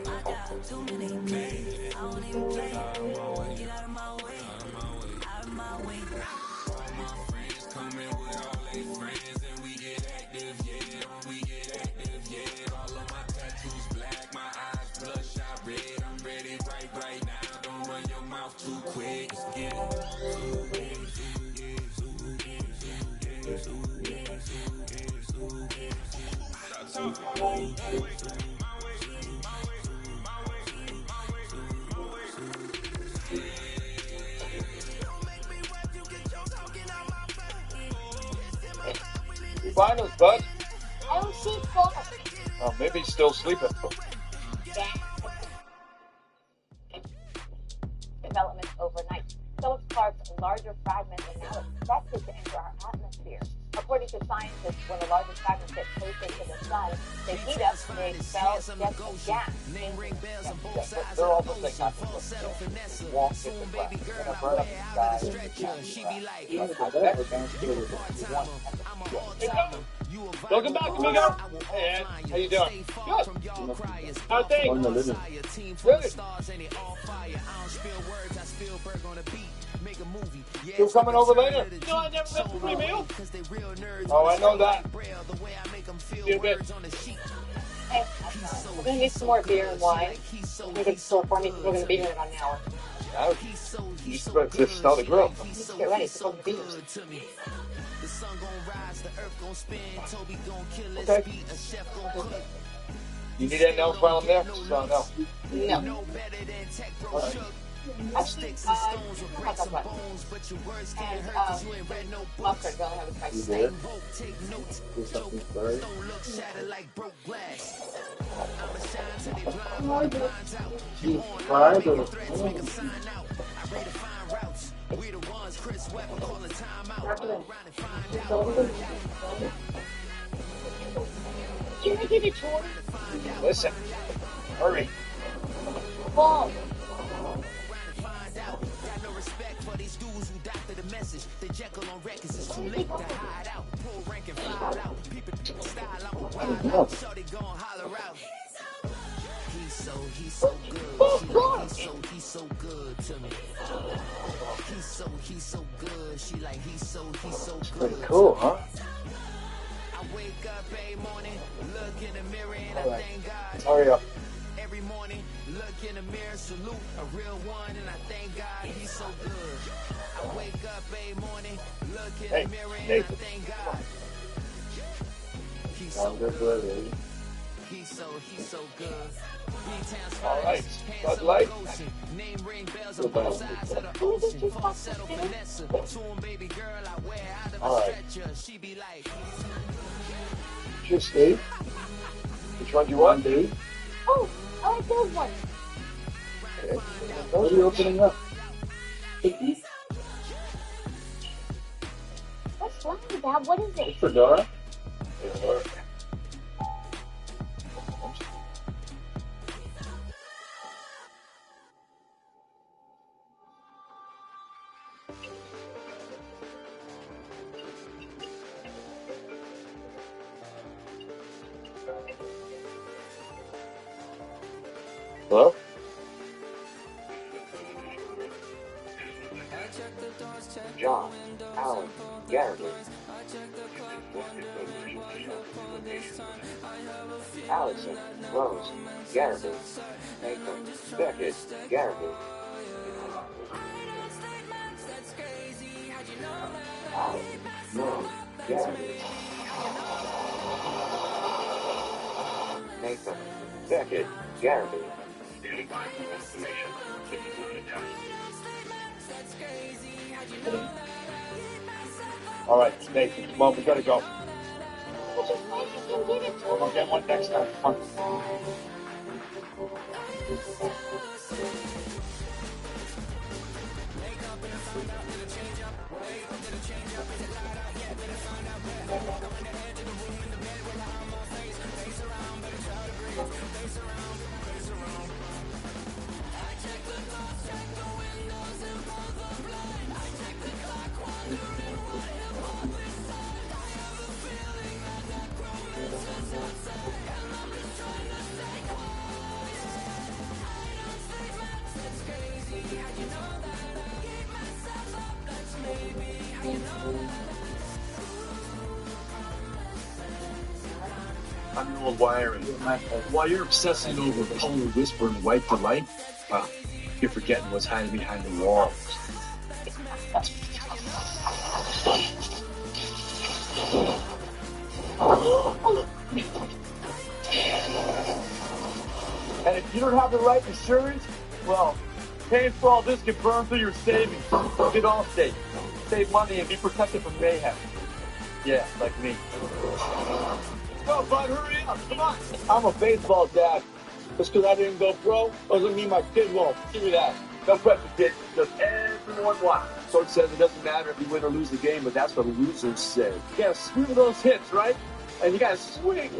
I got too many days. I don't even play. Get out of my way. Out of my way. My friends come in with all their friends and we get active, yeah. We get active, yeah. All of my tattoos black, my eyes bloodshot red. I'm ready right now. Don't run your mouth too quick. Let's get it. You find us, bud? I don't see Clark. Oh, maybe he's still sleeping. Developments overnight. Some of Clark's larger fragments are now expected to enter our atmosphere. According to scientists, when the larger fragments get close into the sun, they heat up and they expel jets of gas. They're almost like nothing. Won't hit the ground. They're gonna burn up the sky. Welcome back, amigo. Hey, Ed. How you doing? Good. How things? Good. You coming over later? No, I never missed a free meal. Oh, I know that. See you a bit. Hey, we're going to get some more beer and wine. We're going to store for me because we're going to be here in about an hour. You just start the grill. Let's get ready. It's going to be beers. Okay. You need anything else while I'm there? So, no. No. Actually, I might talk about it. And, mustard, don't have a price You tag. there? Do something first. You fried or? Can I get a tour? Listen. Hurry. Mom. He's so good to me. He's so good. She like he's so good. Pretty cool, huh? I wake up every morning, look in the mirror and I thank God. Hurry up. Every morning, look in the mirror, salute a real one, and I thank God he's so good. I wake up every morning, look in the mirror and I thank God. He's so good. He's so good. All right, Bud Light. Name ring bells on both sides of the ocean. Falsetto Vanessa. To him, baby girl, I wear out of a stretcher. She be like, Cheers, Steve. Which one do you want, Dave? Oh, I like those ones. Okay. What are you opening up? What's wrong with that? What is it? Fedora? Fedora. Hello? John, Alan, Gary. Allison, Rose, Gary. Nathan, Beckett, Gary. Alan, Rose, Gary. Nathan, Beckett, Gary. All right, Nathan, come on, we gotta go. We'll get one next time. Come on. I'm your old wiring. While you're obsessing over polar whisper and white delight, well, you're forgetting what's hiding behind the walls. And if you don't have the right insurance, well, paying for all this can burn through your savings. Get Allstate. Save money and be protected from mayhem. Yeah, like me. Go, bud, hurry up. Come on. I'm a baseball dad. Just because I didn't go pro doesn't mean my kid won't. Give me that. No pressure, kid. Just everyone watch. Coach says it doesn't matter if you win or lose the game, but that's what losers say. You gotta screw those hits, right? And you gotta swing.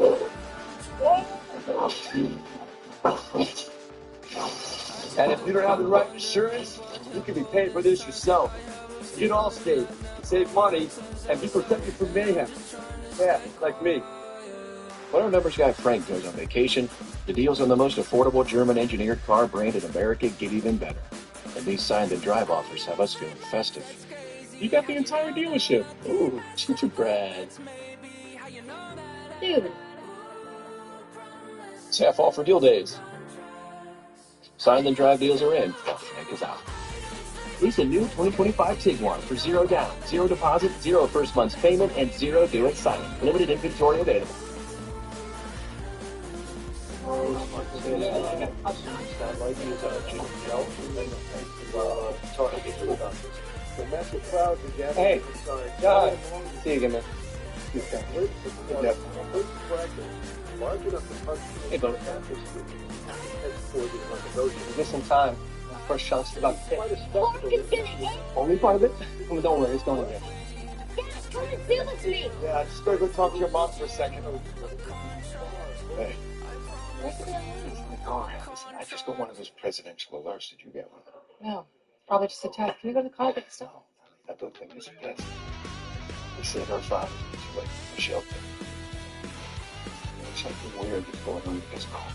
And if you don't have the right insurance, you can be paying for this yourself. Get Allstate, save money, and be protected from mayhem. Yeah, like me. When our numbers guy Frank goes on vacation, the deals on the most affordable German-engineered car brand in America get even better. And these signed and drive offers have us feeling festive. You got the entire dealership. Ooh, gingerbread. dude. It's half off for deal days. Signed and drive deals are in. Frank is out. Lease a new 2025 Tiguan for $0 down, 0 deposit, 0 first month's payment, and 0 due at signing. Limited inventory available. Hey, God. See you again, man. Hey, bud. Just in time. First shot's about to hit. Only part of it? Well, don't worry, it's going again. Dad, come and be with me. Yeah, I just gotta go talk to your mom for a second. Hey. Listen, I just got one of those presidential alerts. Did you get one? No, probably just a text. Can we go to the car get stuff? I don't think it's a test. They said her father was away from the shelter. There's something weird that's going on with this call.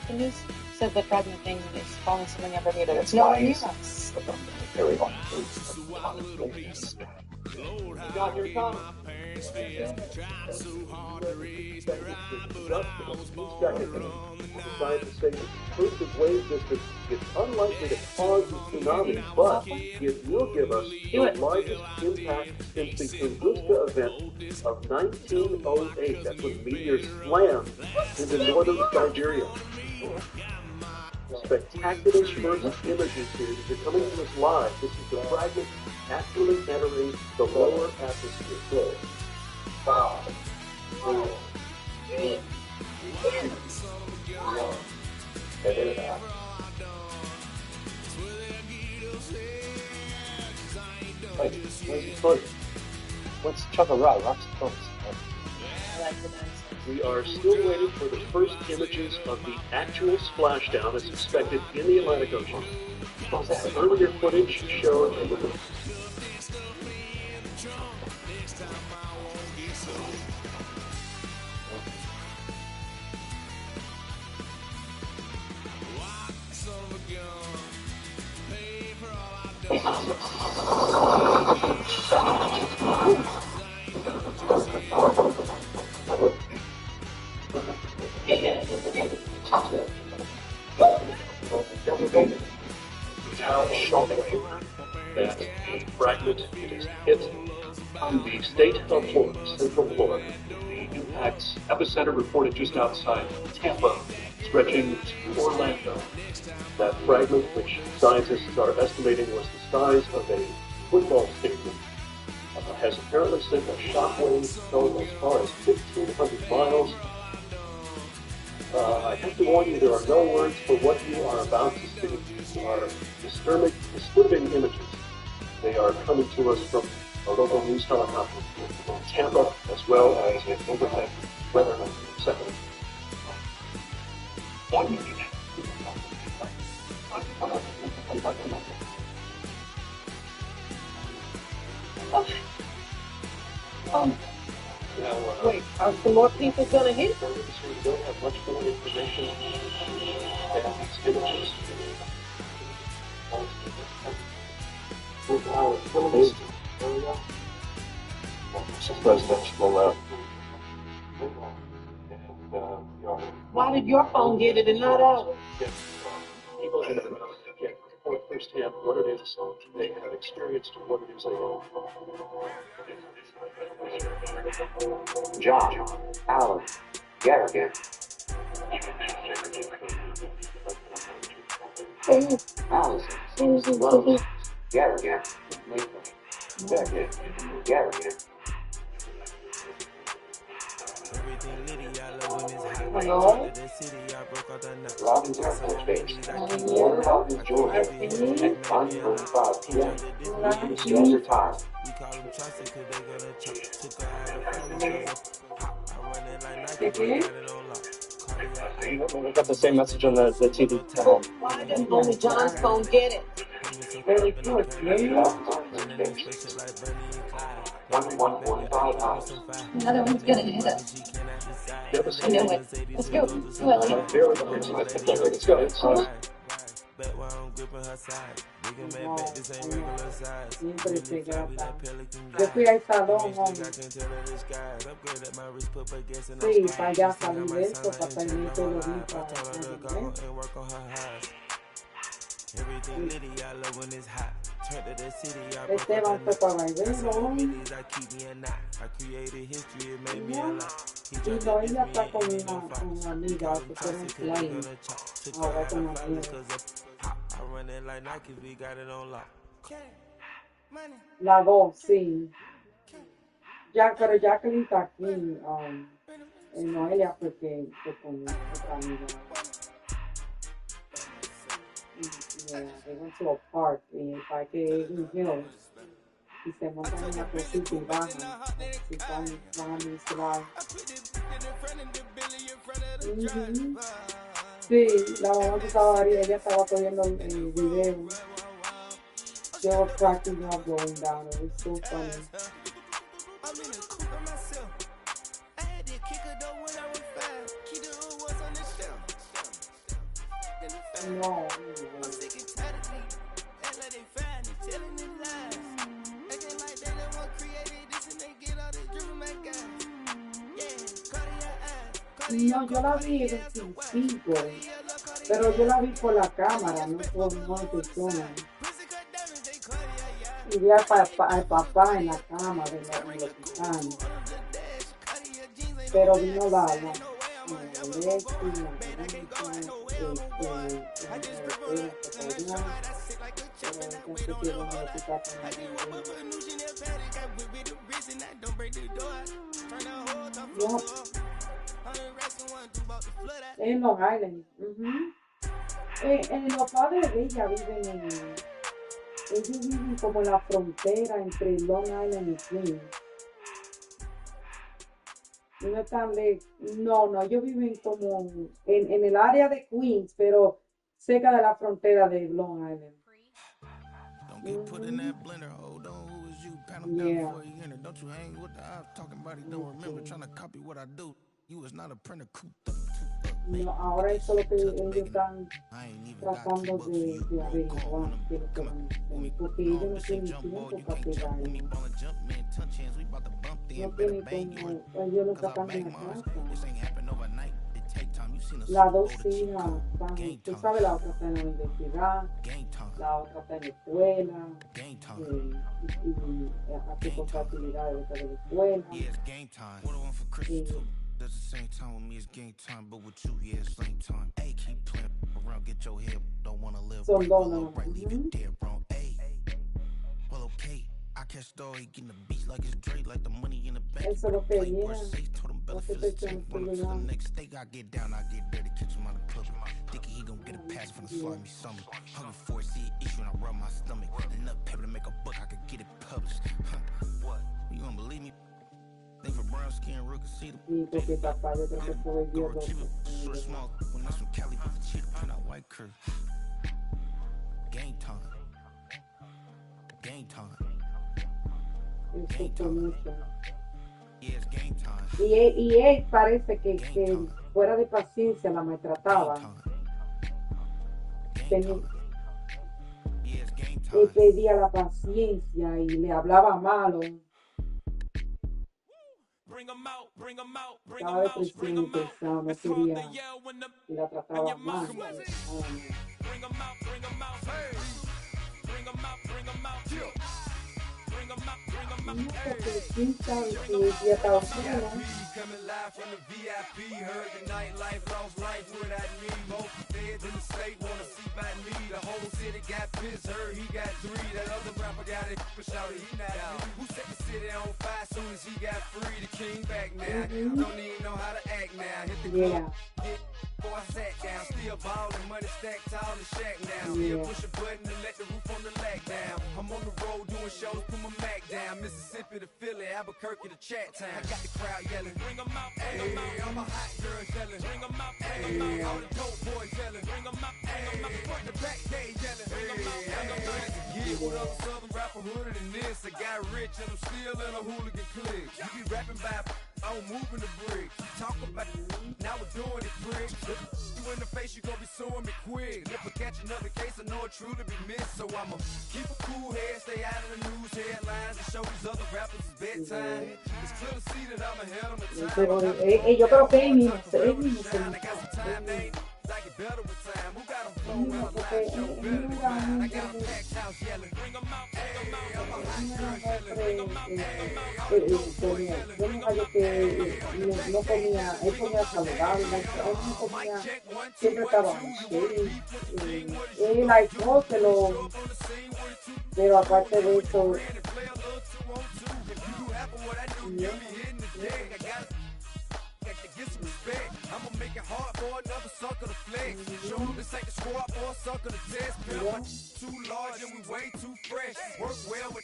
The news said the president thing is calling something in Bermuda. It's That's nowhere why near it's us. very on. God, here it comes. Scientists say the explosive wave distance is unlikely to cause a tsunami, but it will give us the largest impact since the Tunguska event of 1908. That's when the meteor slammed into northern Siberia. Spectacular first images here. They're coming to us live. This is the fragment actually entering the lower atmosphere. 5, 4, 3, 2, 1. What's Chugga Rock? Rocks and Bones. We are still waiting for the first images of the actual splashdown as expected in the Atlantic Ocean. Earlier footage showed that a fragment is hit in the state of Florida, Central Florida. The impact's epicenter reported just outside Tampa, stretching to Orlando. That fragment, which scientists are estimating was the size of a football stadium, has apparently sent a shockwave going as far as 1,500 miles. I have to warn you, there are no words for what you are about to see. These are disturbing images. They are coming to us from a local news helicopter in Tampa, as well as an overhead weather center. Wait, are some more people going to hit? We don't have much more information than these images. With our films area, Some presidential rollout. Why did your phone get it and not ours? People can report firsthand what it is they have experienced and what it is they know. John, Alan, Garrigan. Allison, Rose, Garrigan, Nathan, Beckett, Garrigan. Hello? Robin's Airport Base, 1000 Georgia, at 9:35 p.m. Eastern Standard Time. We got the same message on the TV. Why did only John's phone get it? Very good. Another one's gonna hit us. I know it. Let's go. Go, Ellie. Let's go. Siempre pegada. Yo fui al salón, sí, para allá salir de esto, para salir todo lo bien para Esteban fue para Bailero. Y no, ella está con una amiga que tiene un plane. Ahora con una amiga. La dos, sí. Pero Jacqueline está aquí. Noelia fue que con otra amiga. Yeah, they went to a park, y el parque es un hill, y se montan en una cosita y bajan, si están bajando y se van. Sí, la mamá que estaba ahí, ella estaba cogiendo el video. They were cracking up going down, it was so funny. No. No, yo la vi en el 25, pero yo la vi por la cámara, no por una persona. Y vi al papá en la cama de los hospital. Pero vino la Lexi, la en Long Island. Los padres de ella ellos viven como en la frontera entre Long Island y Queens. No están no, ellos viven como en el área de Queens, pero cerca de la frontera de Long Island. Don't get put in that blender. Hold on, who is you? Pat him down before you enter. Don't you hang with the ops talking about he don't remember trying to copy what I do. You was not a printer cooped up. No, ahora eso es lo que ellos están tratando de averiguar, porque ellos no tienen tiempo para pegarlo. No tienen como, ellos no trabajan en la casa. Las dos hijas están, tú sabes, la otra está en la universidad, la otra está en la escuela, y hace cosas actividades de la escuela. At the same time with me it's game time, but with you, yeah, it's lame time. Hey, keep playing around, get your head, don't wanna live right, below right, leave it dead wrong. Hey, well, okay, I catch the dog, he getting the beats like it's Drake, like the money in the bank. Eso lo que Told him Bella feels the tank, run up to the next steak, I get down, I get dirty, catch him on the club. Thinking he gon' get a pass from the slime me something. Hungry for it, see it issue and I rub my stomach. Enough paper to make a book, I could get it published. What? You gonna believe me? Sí, porque papá yo creo que fue el día 12. Y él parece que fuera de paciencia la maltrataba. Él pedía la paciencia y le hablaba malo. Estaba depresión y pensaba, no quería y la trataba mal. Porque quién sabe si ella estaba sola. Coming live from the VIP, heard the nightlife, lost life without me. Both feds in the state wanna see by me. The whole city got pissed, heard he got 3. That other rapper got it, but shouted he not me. Who set the city on fire soon as he got free? The king back now, don't even know how to act now. Hit the club, before I sat down. Still ballin', money stacked tall and shack now. Still push a button and let the roof on the lag down. I'm on the road doing shows, put my Mac down. Mississippi to Philly, Albuquerque to Chat Town. I got the crowd yelling. Bring 'em out, hey, all my hot girls yelling. Bring 'em out, hey, all the dope boys yelling. Bring 'em out, hey, front the back gate yelling. Bring 'em out, hey, get with other southern rapper hooded than this. I got rich and I'm still in a hooligan clique. You be rapping by, I'm moving the bricks. You talk about it, now we're doing it, prick. You in the face, you gon' be suing me quick. If I catch another case, I know it truly be missed. So I'ma keep a cool head, stay out of the news headlines, and show these other rappers it's bedtime. It's clear to see that I'm ahead of my time. Yo creo que él mismo se I get better with time. Who got 'em flown around the line? Show better than mine. I got a packed house yelling. Bring 'em out, hey, I'm a hot girl yelling. Bring 'em out, hey, all the dope boys yelling. Yo nunca yo que no comía, él comía saludable, él no comía, siempre estaba él alcohol, pero aparte de eso, get some respect. I'ma make it hard for another sucker to flex. Show them this ain't the squad for a sucker to test. Pimp too large and we way too fresh. Work well with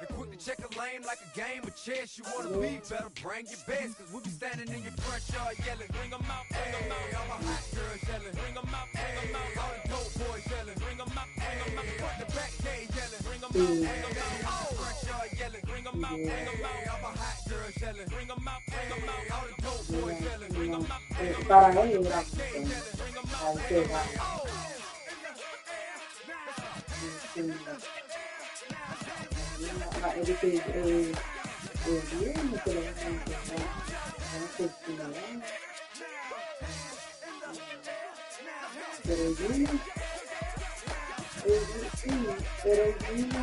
and quick to check a lane like a game of chess. You wanna be better, bring your best. Cause we'll be standing in your front yard yelling. Bring 'em out, hey, all my hot girls yelling. Bring 'em out, hey, all the dope boys yelling. Bring 'em out, hey, front the back gate yelling. Bring 'em out, hey, front yard yelling. Bring 'em out, hey, all my hot girls yelling. Bring 'em out, hey, all the dope boys yelling. Bring 'em out, hey, para él era no sé si me da. Pero Gina, sí, pero Gina,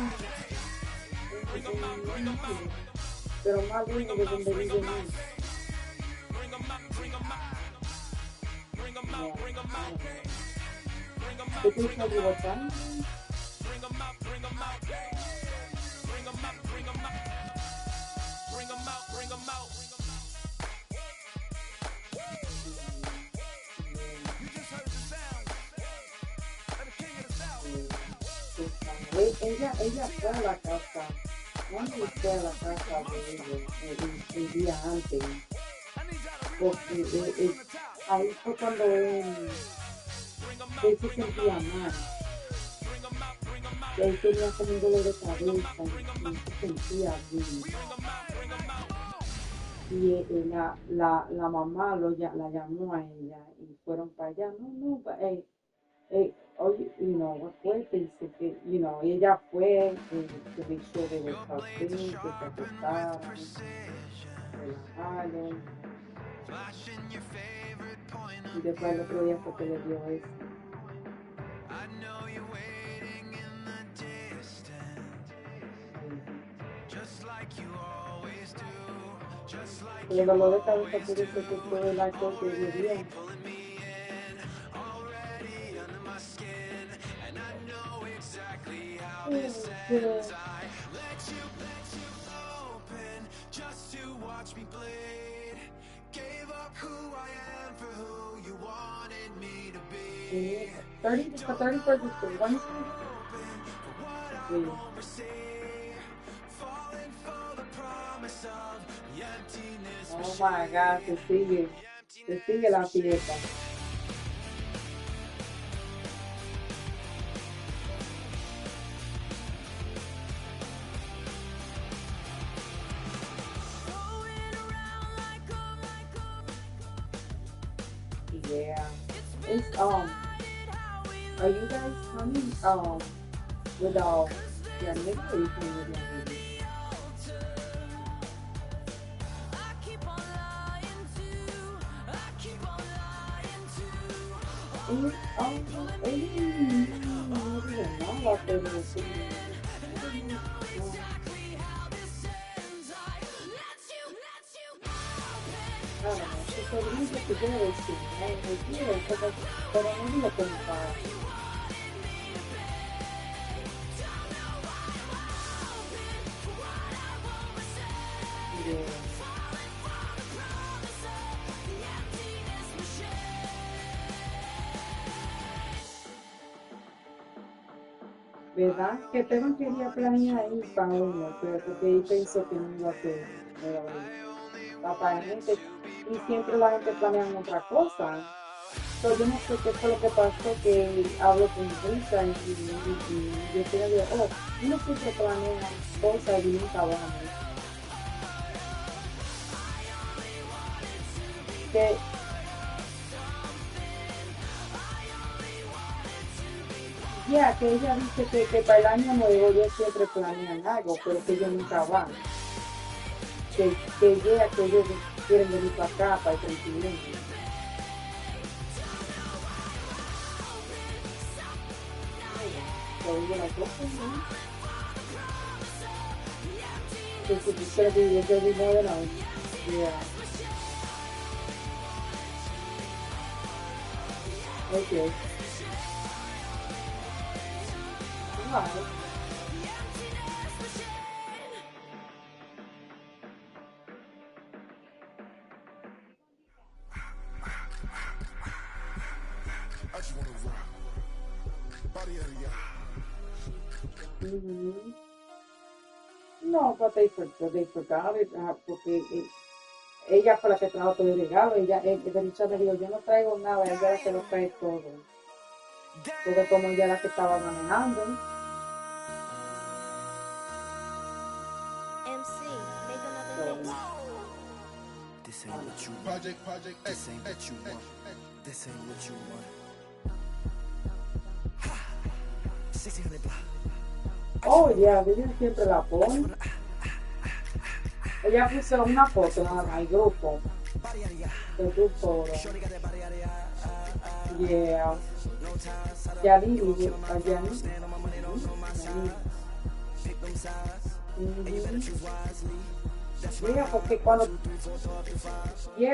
pero más lejos de donde vive él. ¿Qué te hizo divorciar? Ella fue a la casa, cuando fue a la casa de ellos el día antes, porque ahí fue cuando él se sentía mal, que él tenía como un dolor de cabeza y se sentía bien. Y la mamá la llamó a ella y fueron para allá. No, oye, acuérdate, dice que, ella fue, que le hizo de vuelta que se acostaran, relajaron. Y después el otro día fue que le dio eso. El dolor de cabeza puede ser que fue el alcohol que bebió. Yeah. 31st is the Wednesday. Oh my God, se sigue la fiesta. Yeah. It's are you guys coming with your nigga or you coming with your nigga? ¿Verdad? Que Esteban quería planear ir para uno, pero porque él pensó que no iba a ser, aparentemente, y siempre la gente planea otra cosa. Entonces, yo no sé qué fue lo que pasó, que habló con Rita y yo estoy de, uno siempre planea cosas y nunca vamos. Que que ella dice que para el año nuevo ellos siempre planean algo, pero que ellos nunca van. Que ellos quieren venir para acá, para el 31. It's gonna be more than us. Yeah. Okay. Right. Mm-hmm. No, but they forgot it, porque ella fue la que trajo todo el regalo. Ella me dijo, yo no traigo nada, ella era la que lo trae todo. Todo como ella la que estaba manejando. This ain't what you want. This ain't what you want. This ain't what you want. 1600 block. Oh, yeah, ella siempre la pone. Ella puso una foto en el grupo The good photo. Yeah. Yanini,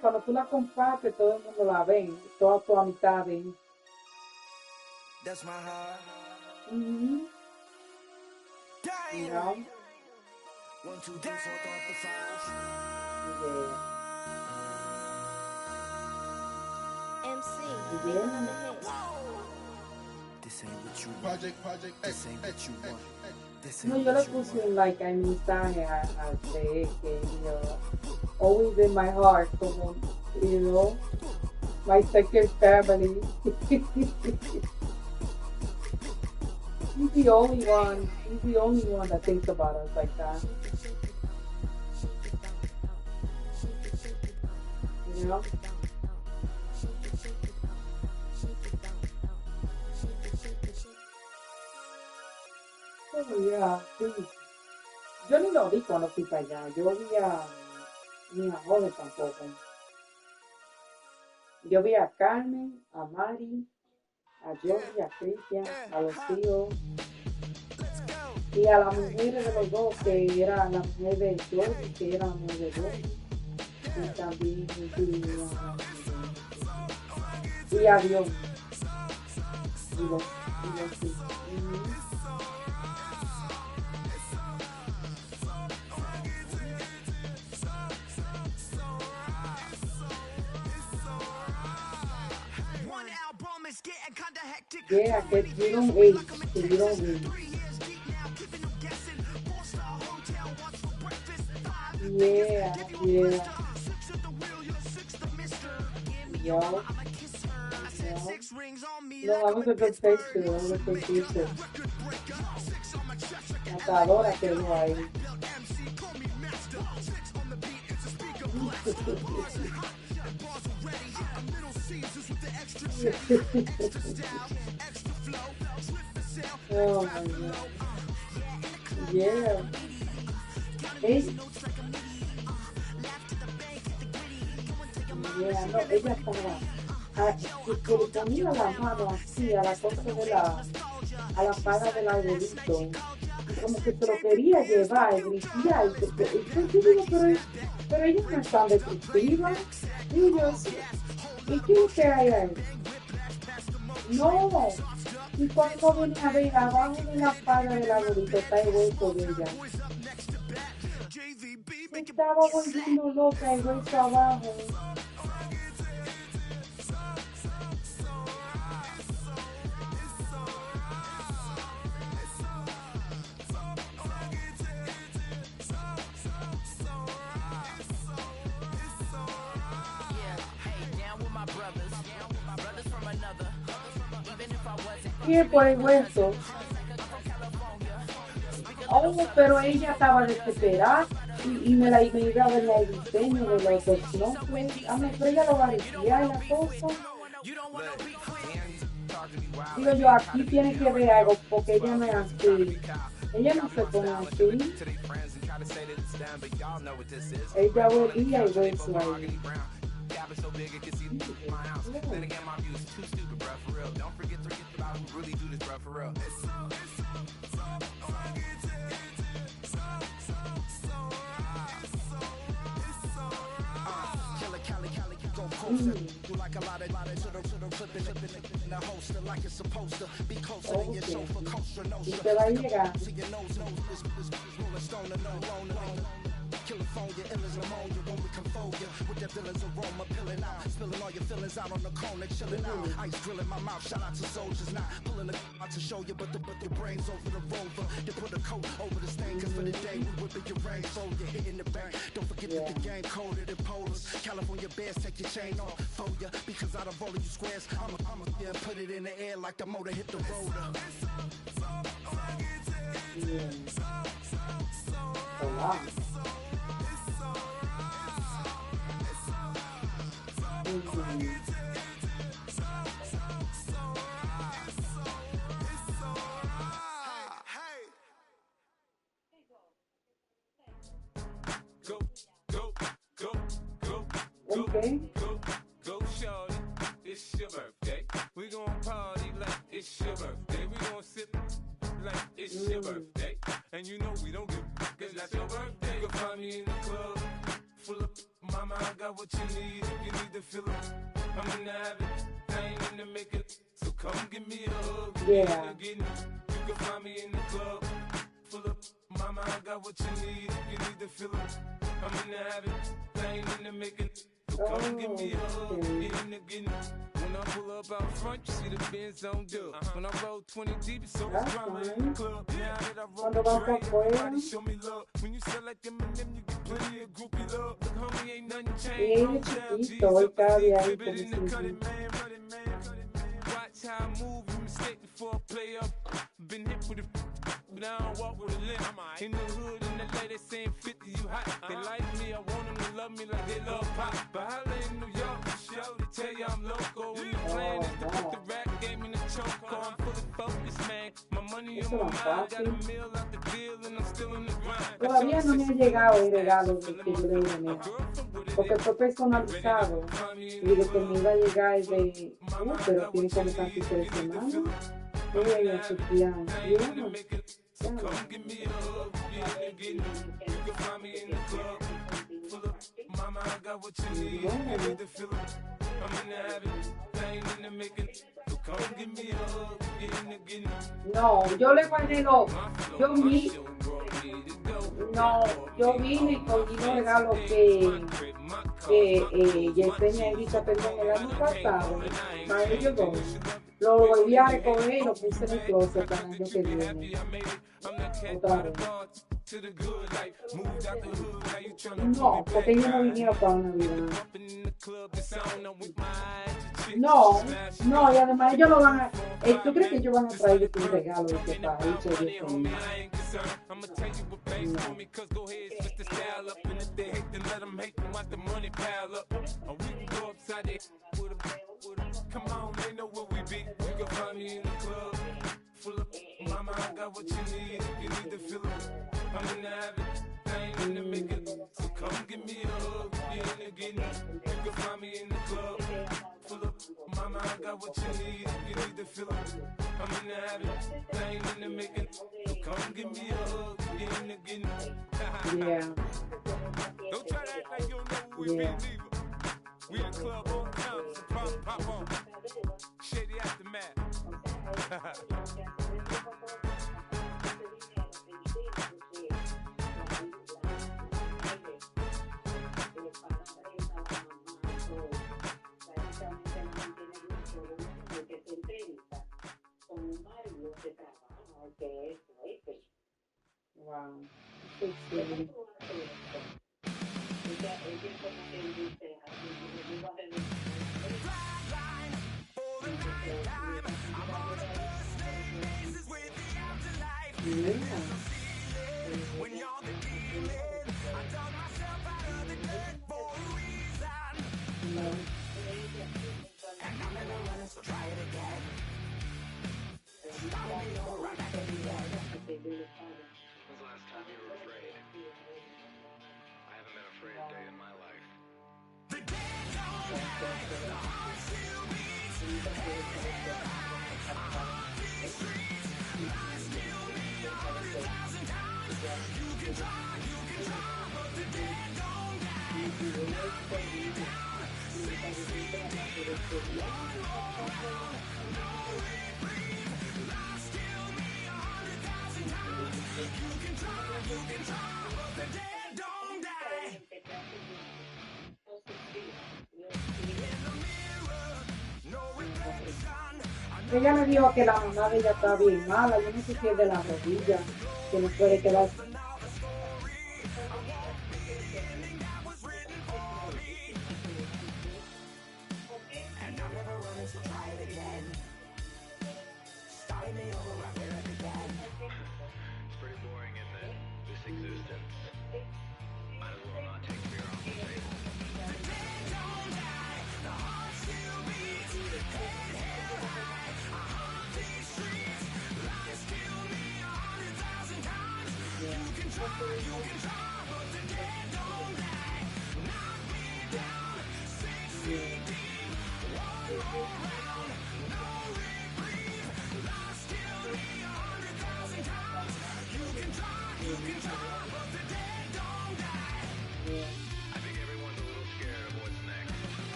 cuando tú la compartes, todo el mundo la ve, toda tu amistad ven. You know? MC, beat on the hit. This ain't what you want. This ain't what you want. No, yo le puse un like a mi mensaje a usted que, you know, always in my heart, como, you know, my second family. He's the only one that thinks about us like that. You know? Oh, yeah, sí. Yo ni lo vi cuando fui para allá. Yo vi ni a Halotv tampoco. Yo vi a Carmen, a Mari, a Joey, a Cristian, a los tíos. Y a la mujer de los dos, que era la mujer de Joey, que era la mujer de Joey. Y también y a Dios. Y los sí. Yeah, que you don't age, que you don't age. Yeah. Yo. No, that was a good picture. That was a good picture. Matadora quedó ahí. Oh my God. Yeah. Hey. Yeah, no, ella estaba. Que le ponía la mano así a la cosa de a la paga del arbolito. Como que se lo quería llevar, y gritía, y yo digo, pero ella no es tan destructiva. Digo yo, ¿y qué es que hay ahí? No, y cuando venía a ver abajo de la paga del arbolito está el hueso de ella. Se estaba volviendo loca el hueso abajo. Y por el hueso. Oh, pero ella estaba desesperada y me iba a ver el diseño de los snowflakes. Pero ella lo parecía y la cosa. Digo yo, aquí tiene que ver algo porque ella no es así. Ella no se pone así. Ella volvía el hueso ahí. So big it can see then again my view is too stupid, bro, for real. Don't forget about who really do this, bro, for real. You like a lot of to the clipping in the holster like it's supposed to be closer than your chauffeur coaster nose. To your nose, rolling stone and no loner. California, ill as pneumonia when we confold you with that villain's aroma, pilling out, spilling all your feelings out on the corner, chilling out. Ice drilling my mouth, shout out to soldiers, not pulling the out to show you, but the brains over the rover. You put a coat over the stain, cause for the day we whipping your rain, so you're hitting the bank. Don't forget that the game coded in polars. California bears, take your chain off for ya, because out of all of you squares, I'ma yeah, put it in the air like the motor hit the rotor. Wow. Okay. Go, shorty, it's your birthday. We gon' party like it's your birthday. We gon' sip like it's your birthday. And you know we don't give cause that's your birthday. You can find me in the club, full of mama, I got what you need. If you need to fill it, I'm in the habit, I ain't in the making. So come give me a hug. Yeah. You can find me in the club, full of mama, I got what you need. If you need to fill it, I'm in the habit, I ain't in the making. So come give me a hug, again. When I pull up out front, you see the Benz on dub. When I roll 20 deep, it's so much drama in the club. Now that I roll the train, everybody show me love. When you sell like Eminem, you get plenty of groupie love. Look, homie, ain't nothing changed. Roll down, G's up, exhibit in the cutting, man. Watch how I move, you mistake before I play up. Been hit with it, but I don't walk with a limp. In the hood, in the LA, they saying 50, you hot. They like me, I want them to love me like they love pop. But holla in New York, show, they tell you I'm local. When the plan is to put the rap game in the choke. I'm fully focused, man. My money on my mind, got a meal out the deal, and I'm still in the grind. Todavía no me ha llegado el regalo de que yo le dije a mi mamá, porque fue personalizado y dije que me iba a llegar de, pero tiene como casi 3 semanas. Voy a ir a chequear. Come give me a hug, again. You can find me in the club, full of mama, I got what you need. You need to feel it, I'm in the habit, I ain't in the making. So come give me a hug, again. No, yo le guardé los, yo vine y cogí los regalos que Yesenia Elisa perdón el año pasado, para ellos dos. Lo volví a recoger y lo puse en el closet para el año que viene. Otra vez. No, porque ellos no vinieron para Navidad. No, y además ellos lo van a... ¿Tú crees que ellos van a traer un regalo de este país? I'ma tell you what pays for me, cause go ahead, switch the style up. And if they hate, then let them hate, then watch the money pile up. Or we can go upside there with a, come on, they know where we be. You can find me in the club, full of, mama, I got what you need. If you need to feel it, I'm in the habit, I ain't in the making. So come give me a hug, again. You can find me in the club, full of, mama, I got what you need. If you need to feel it, I'm in the habit, I ain't in the making. So come give me a hug, again. Yeah. Don't try to act like you don't know who we be, neither. We in the club on time, so pop on. Shady Aftermath. Wow. So silly. Ella me dijo que la mamá de ella está bien mala, yo no sé si es de la rodilla, que no puede quedar.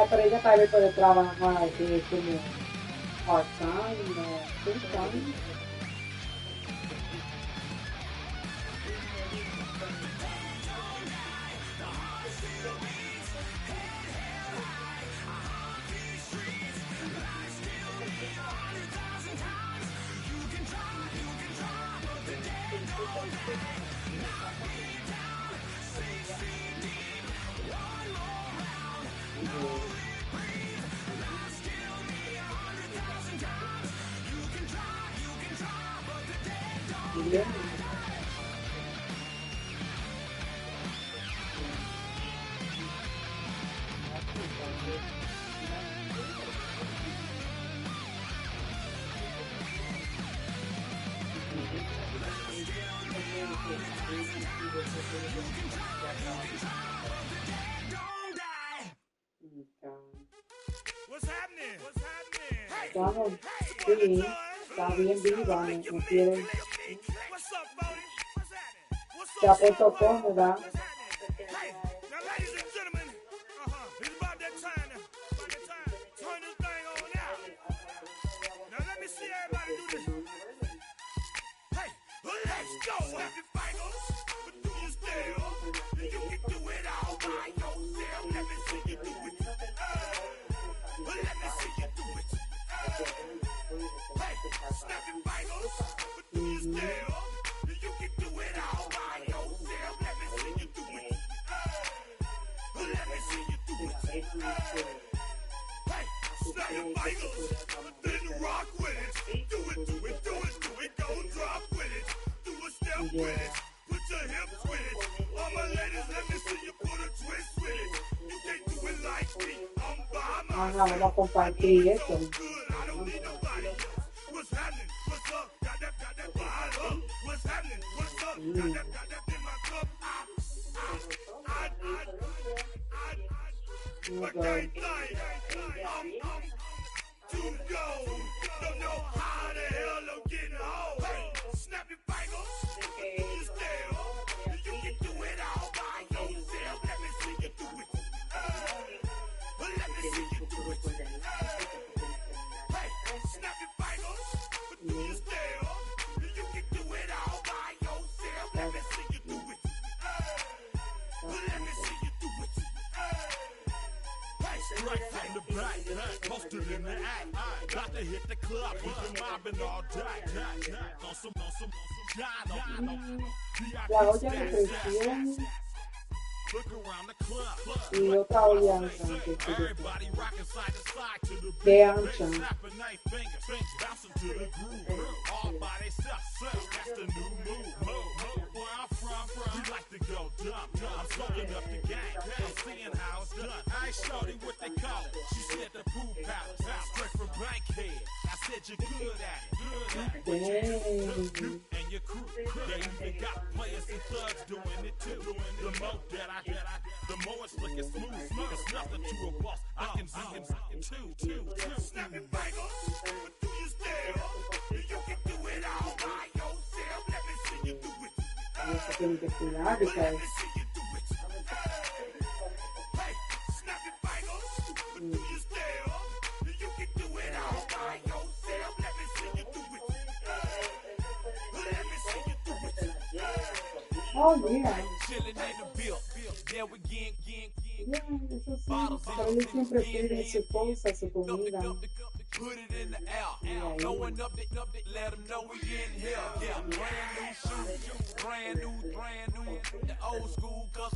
Pero ella tal vez puede trabajar como part-time o full-time. Bien. Estamos, sí, está bien viva, no quiere. Se ha puesto cómoda. Ajá, vamos a compartir esto. Right from the back, posted in the act. Got to hit the club, we've been mobbing all day. On some shine. La olla de presión y otra olla grande de ancha. I'm soaking up the game. I'm seeing how it's done. I ain't shorty what they call it. She said the pool palace. Straight from Bankhead. I said you're good at it. You and your crew. They even got players and thugs doing it too. The more that I the more it's looking smooth. It's nothing to a boss. I can zoom two. Snapping bangles. But do you still? You can do it all by yourself. Let me see you do it. Se tiene que cuidar because oh yeah. Eso sí, pero ellos siempre piden su cosa, su comida. Put it in the air, blowing up, let them know we in here. Yeah, brand new shoes, brand new, the old school, cause